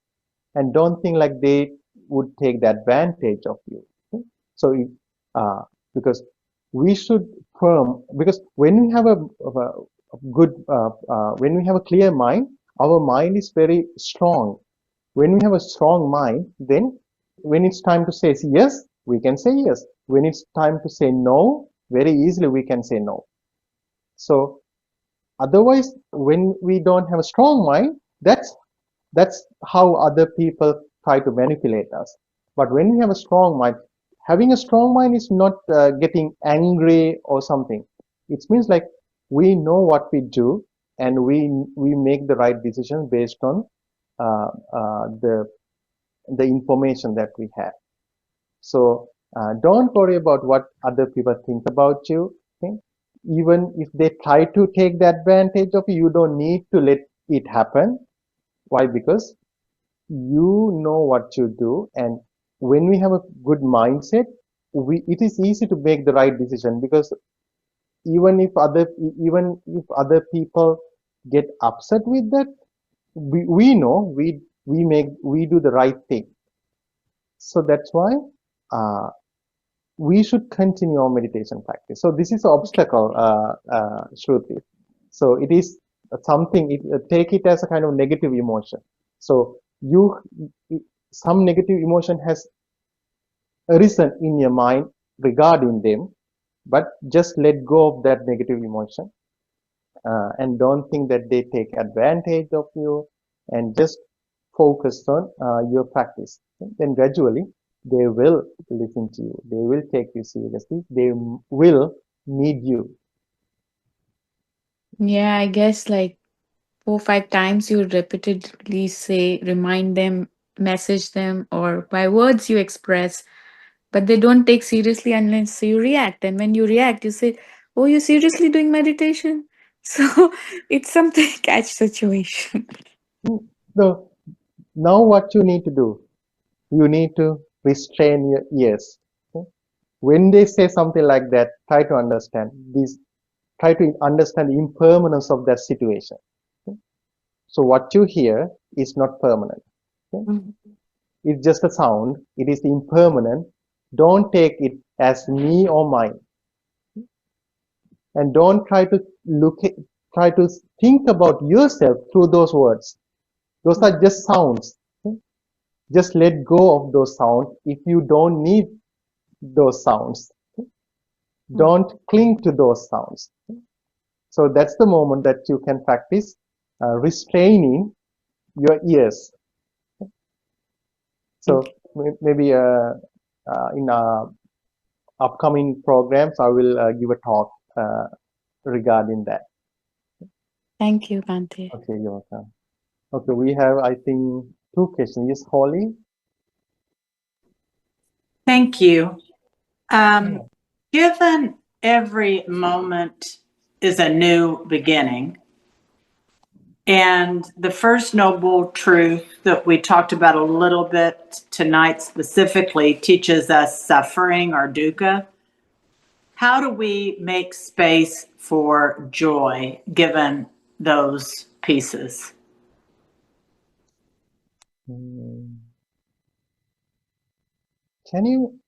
And don't think like they would take the advantage of you. Okay? So uh, because we should firm, because when we have a good when we have a clear mind, our mind is very strong. When we have a strong mind, then when it's time to say yes, we can say yes. When it's time to say no, very easily we can say no. So otherwise, when we don't have a strong mind, that's how other people try to manipulate us. But when we have a strong mind, having a strong mind is not getting angry or something. It means like we know what we do, and we make the right decision based on uh, the information that we have. So don't worry about what other people think about you. Okay? Even if they try to take the advantage of you, you don't need to let it happen. Why? Because you know what you do, and when we have a good mindset, it is easy to make the right decision because even if other people get upset with that, we know we do the right thing. So that's why uh, we should continue our meditation practice. So this is an obstacle, Shruti. So it is something, take it as a kind of negative emotion. So some negative emotion has arisen in your mind regarding them, but just let go of that negative emotion, and don't think that they take advantage of you, and just focus on your practice. Then gradually they will listen to you, they will take you seriously, they will need you. Yeah, I guess like 4 5 times you repeatedly say, remind them, message them, or by words you express, but they don't take seriously unless you react. And when you react, you say, "Oh, you're seriously doing meditation?" So it's something catch situation. So now what you need to do, you need to restrain your ears. Okay? When they say something like that, try to understand the impermanence of that situation. Okay? So what you hear is not permanent. Okay? Mhm. It's just a sound. It is impermanent. Don't take it as me or mine, and don't try to think about yourself through those words. Those are just sounds. Okay? Just let go of those sounds if you don't need those sounds. Okay? Don't cling to those sounds. Okay? So that's the moment that you can practice restraining your ears. So maybe in upcoming programs, I will give a talk regarding that. Thank you, Bhante. Okay, you're welcome. Okay, we have, I think, 2 questions. Yes, Holly? Thank you. Given every moment is a new beginning, and the first noble truth that we talked about a little bit tonight specifically teaches us suffering or dukkha, how do we make space for joy given those pieces? Can you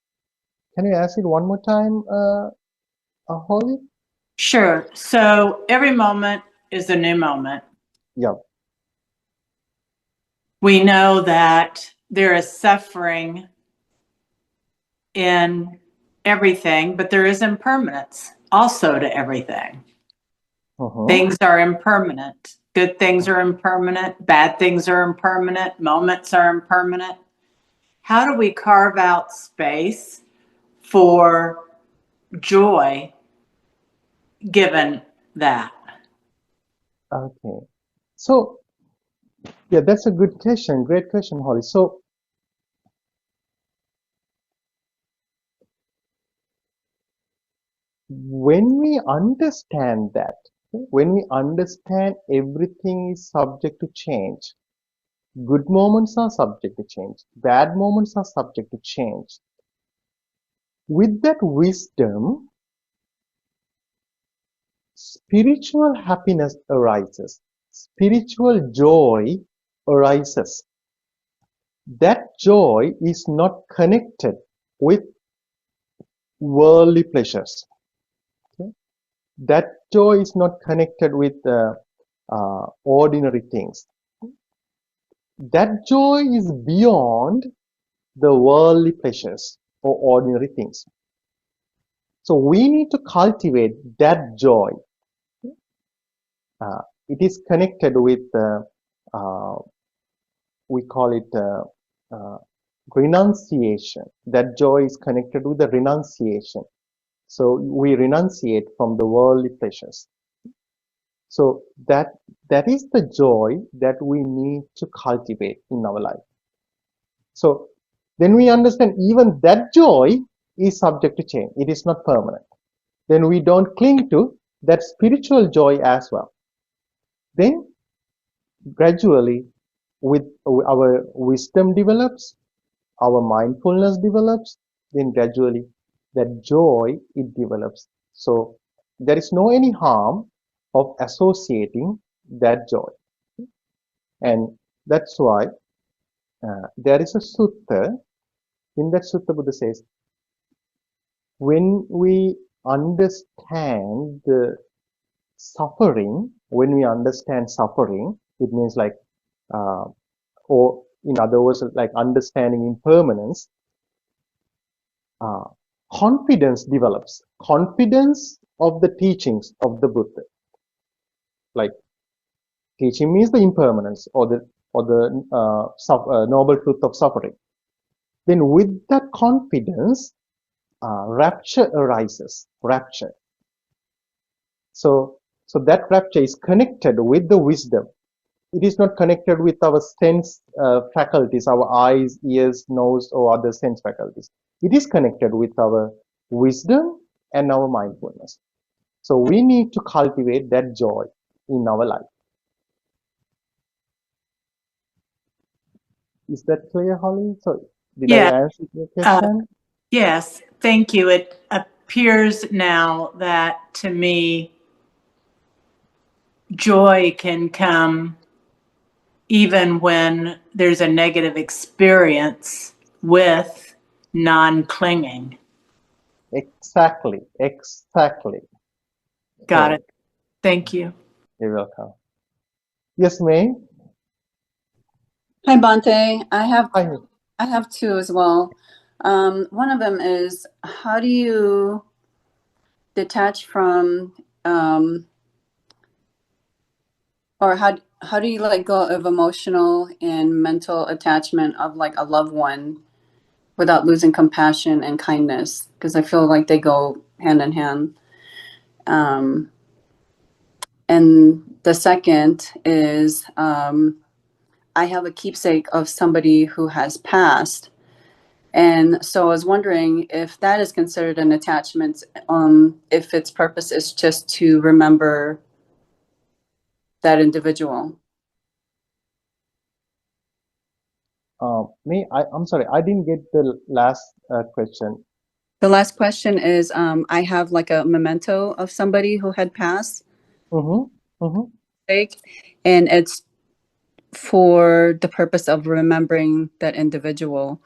ask it one more time, Holly? Sure. So every moment is a new moment. Yeah. We know that there is suffering in everything, but there is impermanence also to everything. Things are impermanent. Good things are impermanent. Bad things are impermanent. Moments are impermanent. How do we carve out space for joy given that? Okay. So, yeah, that's a good question. Great question, Holly. So, when we understand that, when we understand everything is subject to change, good moments are subject to change, bad moments are subject to change. With that wisdom, spiritual happiness arises, spiritual joy arises. That joy is not connected with worldly pleasures. Okay? That joy is not connected with ordinary things. That joy is beyond the worldly pleasures or ordinary things. So we need to cultivate that joy. It is connected with, we call it renunciation. That joy is connected with the renunciation. So we renunciate from the worldly pleasures. So that is the joy that we need to cultivate in our life. So then we understand even that joy is subject to change. It is not permanent. Then we don't cling to that spiritual joy as well. Then gradually, with our wisdom develops, our mindfulness develops, then gradually that joy, it develops. So there is no any harm of associating that joy. And that's why there is a sutta. In that sutta, Buddha says, when we understand the suffering, when we understand suffering, it means like or in other words, like understanding impermanence, confidence develops. Confidence of the teachings of the Buddha. Like teaching means the impermanence or the noble truth of suffering. Then with that confidence, rapture arises. Rapture. So that rapture is connected with the wisdom. It is not connected with our sense faculties, our eyes, ears, nose, or other sense faculties. It is connected with our wisdom and our mindfulness. So we need to cultivate that joy in our life. Is that clear, Holly? So did I answer your question? Yes, thank you. It appears now that to me, joy can come even when there's a negative experience with non-clinging. Exactly. Got it. Thank you. You're welcome. Yes, May? Hi, Bhante. Hi. I have two as well. One of them is, how do you detach from, or how do you let go of emotional and mental attachment of like a loved one without losing compassion and kindness? Because I feel like they go hand in hand. And the second is, I have a keepsake of somebody who has passed. And so I was wondering if that is considered an attachment, if its purpose is just to remember that individual. I'm sorry, I didn't get the last question. The last question is, I have like a memento of somebody who had passed, and it's for the purpose of remembering that individual.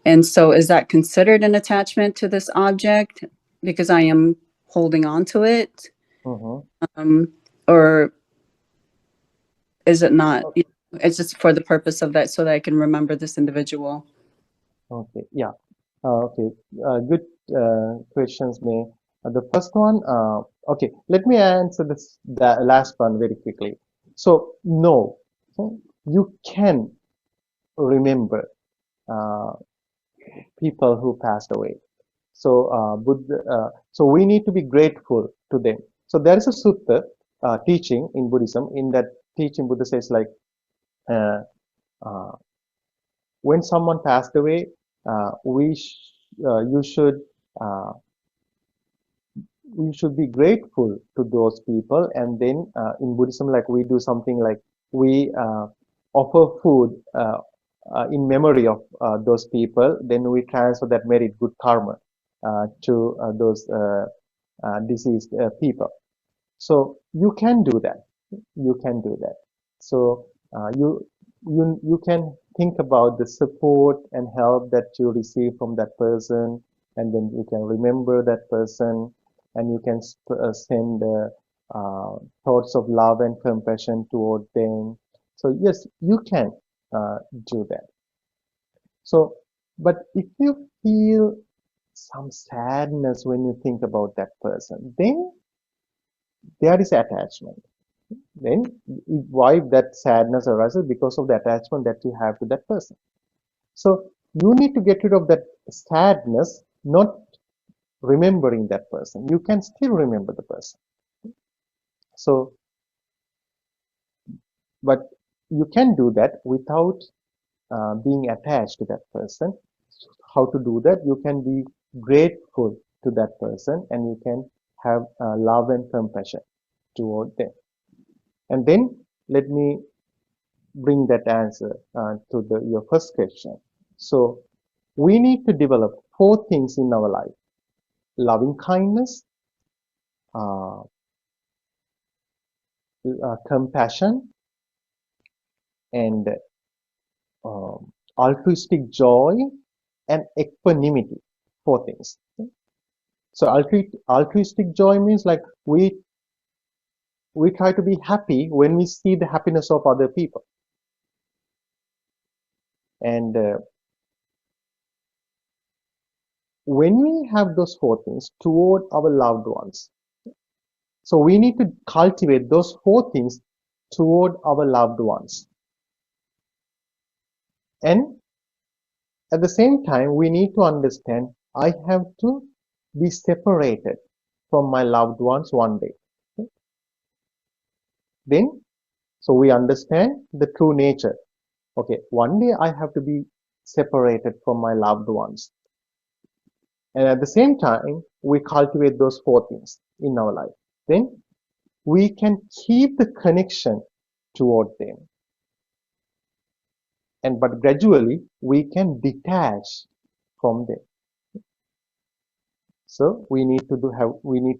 And so is that considered an attachment to this object because I am holding on to it? Or is it not? Okay. It's just for the purpose of that, so that I can remember this individual. Okay, yeah. Okay, good questions, May. The first one, okay, let me answer the last one very quickly. So, no, you can remember people who passed away. So, so we need to be grateful to them. So there is a sutta teaching in Buddhism. In that teaching, Buddha says like, when someone passed away, you should be grateful to those people. And then in Buddhism, like we do something like we offer food in memory of those people. Then we transfer that merit, good karma, to those deceased people. So you can do that. You can do that. So you can think about the support and help that you receive from that person, and then you can remember that person, and you can send thoughts of love and compassion toward them. So yes, you can do that. So, but if you feel some sadness when you think about that person, then there is attachment. Then why that sadness arises? Because of the attachment that you have to that person. So you need to get rid of that sadness, not remembering that person. You can still remember the person. So, but you can do that without being attached to that person. How to do that? You can be grateful to that person, and you can have love and compassion toward them. And then let me bring that answer to your first question. So we need to develop 4 things in our life: loving kindness, compassion, and altruistic joy, and equanimity. 4 things. So altruistic joy means like we try to be happy when we see the happiness of other people. And when we have those 4 things toward our loved ones, so we need to cultivate those 4 things toward our loved ones. And at the same time, we need to understand I have to be separated from my loved ones one day. Okay? Then, so we understand the true nature. Okay, one day I have to be separated from my loved ones. And at the same time, we cultivate those 4 things in our life. Then we can keep the connection toward them. But gradually we can detach from them. So we need to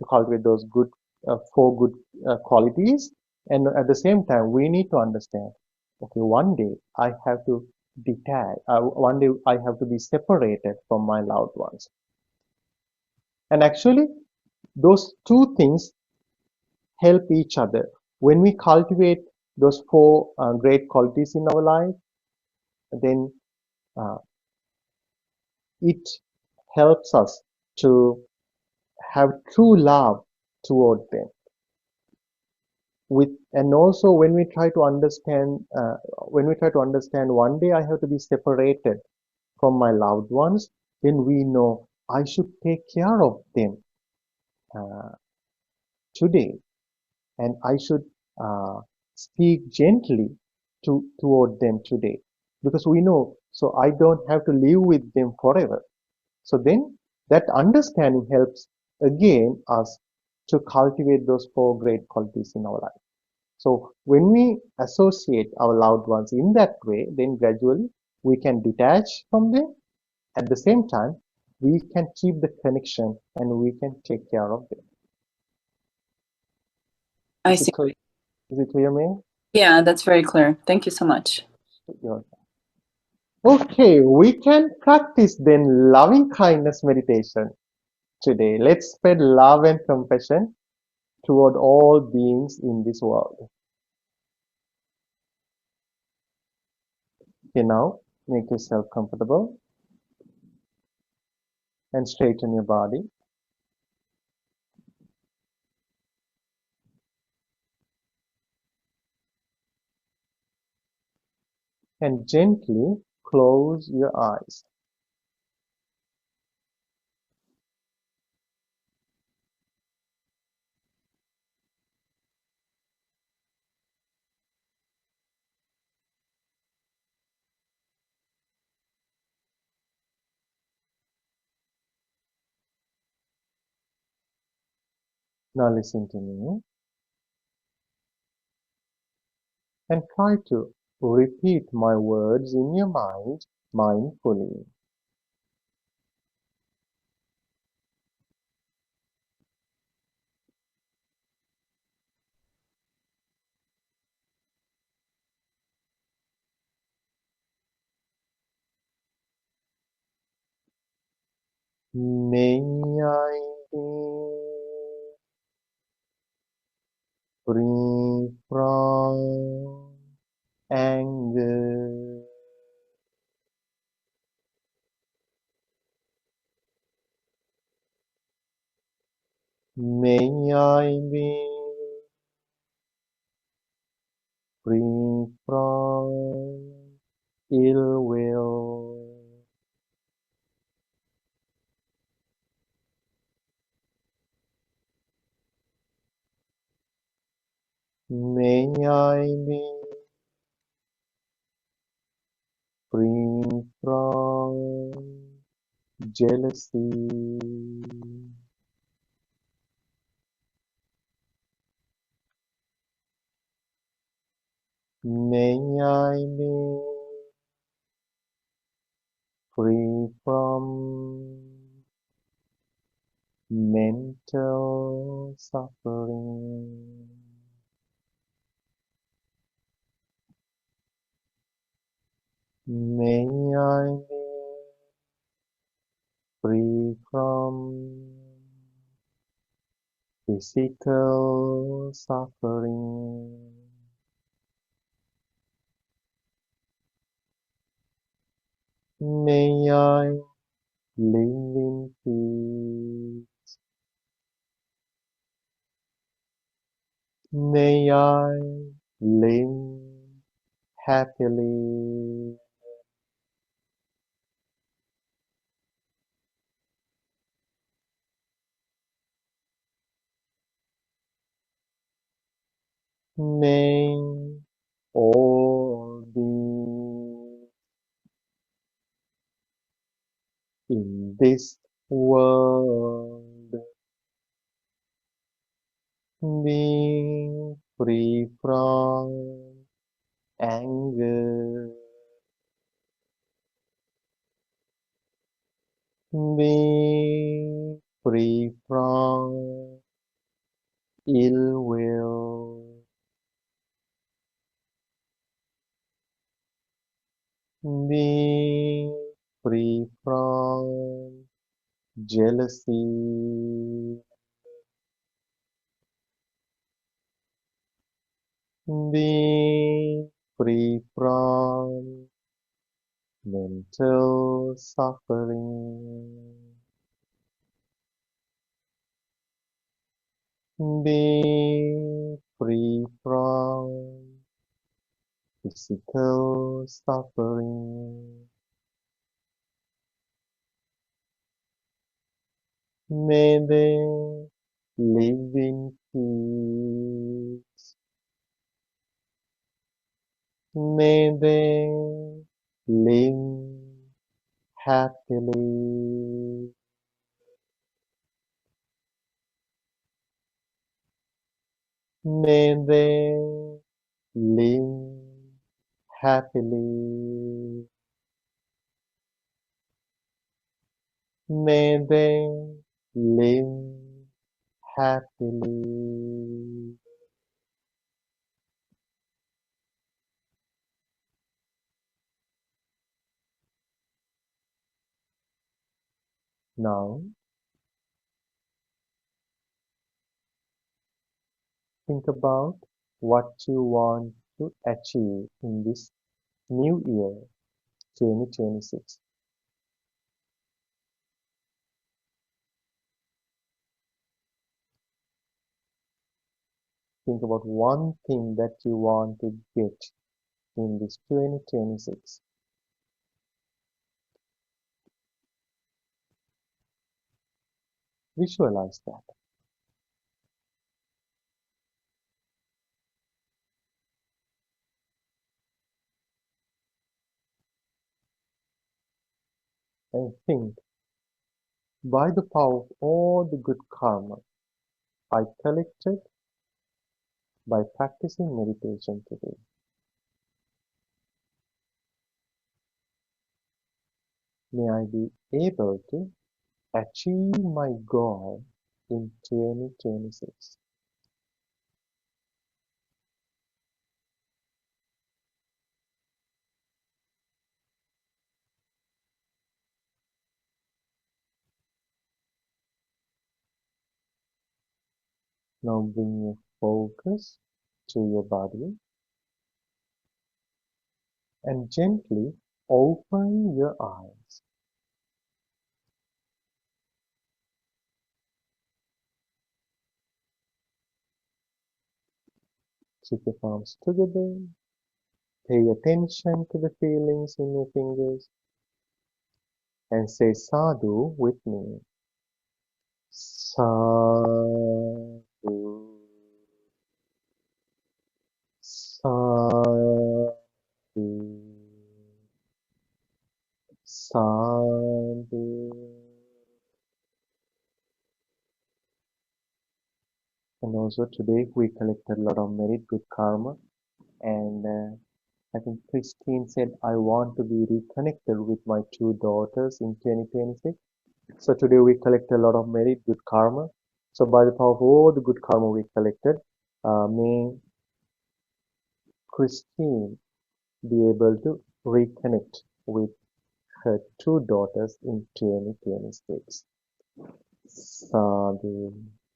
cultivate those 4 good qualities, and at the same time we need to understand, okay, one day I have to detach, one day I have to be separated from my loved ones. And actually those 2 things help each other. When we cultivate those 4 great qualities in our life, then it helps us to have true love toward them. And also when we try to understand one day I have to be separated from my loved ones, then we know I should take care of them today, and I should speak gently toward them today, because we know, so I don't have to live with them forever. So then that understanding helps again us to cultivate those 4 great qualities in our life. So when we associate our loved ones in that way, then gradually we can detach from them. At the same time, we can keep the connection and we can take care of them. I see. Is it clear, May? Yeah, that's very clear. Thank you so much. Okay, we can practice then loving kindness meditation today. Let's spread love and compassion toward all beings in this world. Okay, now make yourself comfortable and straighten your body. And gently close your eyes. Now listen to me and try to repeat my words in your mind mindfully. May I be free from anger. May I be free from ill will. May I be free from jealousy. May I be free from mental suffering. May I be free from physical suffering. live in peace. May I live happily. May all be in this world be free from anger, be free from ill will, be free from jealousy, be free from mental suffering, be free from physical suffering. May they live in peace. May they live happily. May they live happily. May they live happily. Now, think about what you want to achieve in this new year, 2026. Think about one thing that you want to get in this 2026. Visualize that. And think, by the power of all the good karma I collected by practicing meditation today, may I be able to achieve my goal in 2026. Now bring your focus to your body and gently open your eyes. Keep your palms together. Pay attention to the feelings in your fingers and say sadhu with me. Sadhu, sadhu, sadhu. And also today we collected a lot of merit, good karma, and I think Christine said, I want to be reconnected with my two daughters in 2026. So today we collect a lot of merit, good karma. So by the power of all the good karma we collected, may Christine be able to reconnect with her two daughters in 2026. Sadhu,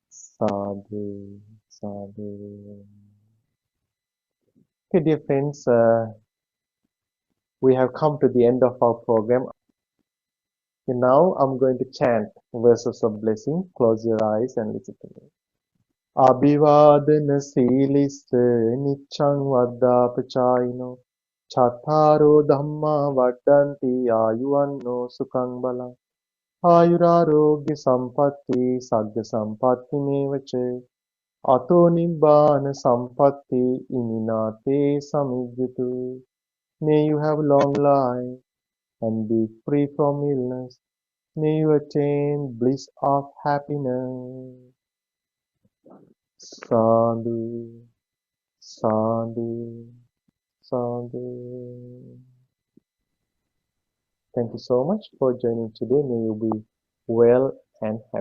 sadhu, sadhu. Okay, dear friends, we have come to the end of our program. Okay, now I'm going to chant verses of blessing. Close your eyes and listen to me. Abhivadana Silista Nichang Vaddapachayino Chattaro Dhamma Vaddanti Ayuvanno Sukhang Balang Ayurarogya Sampatti Sagga Sampatti Mevache Ato Nibbana Sampatti Iminate Samijjatu. May you have long life and be free from illness. May you attain bliss of happiness. Sadhu, sadhu, sadhu. Thank you so much for joining today. May you be well and happy.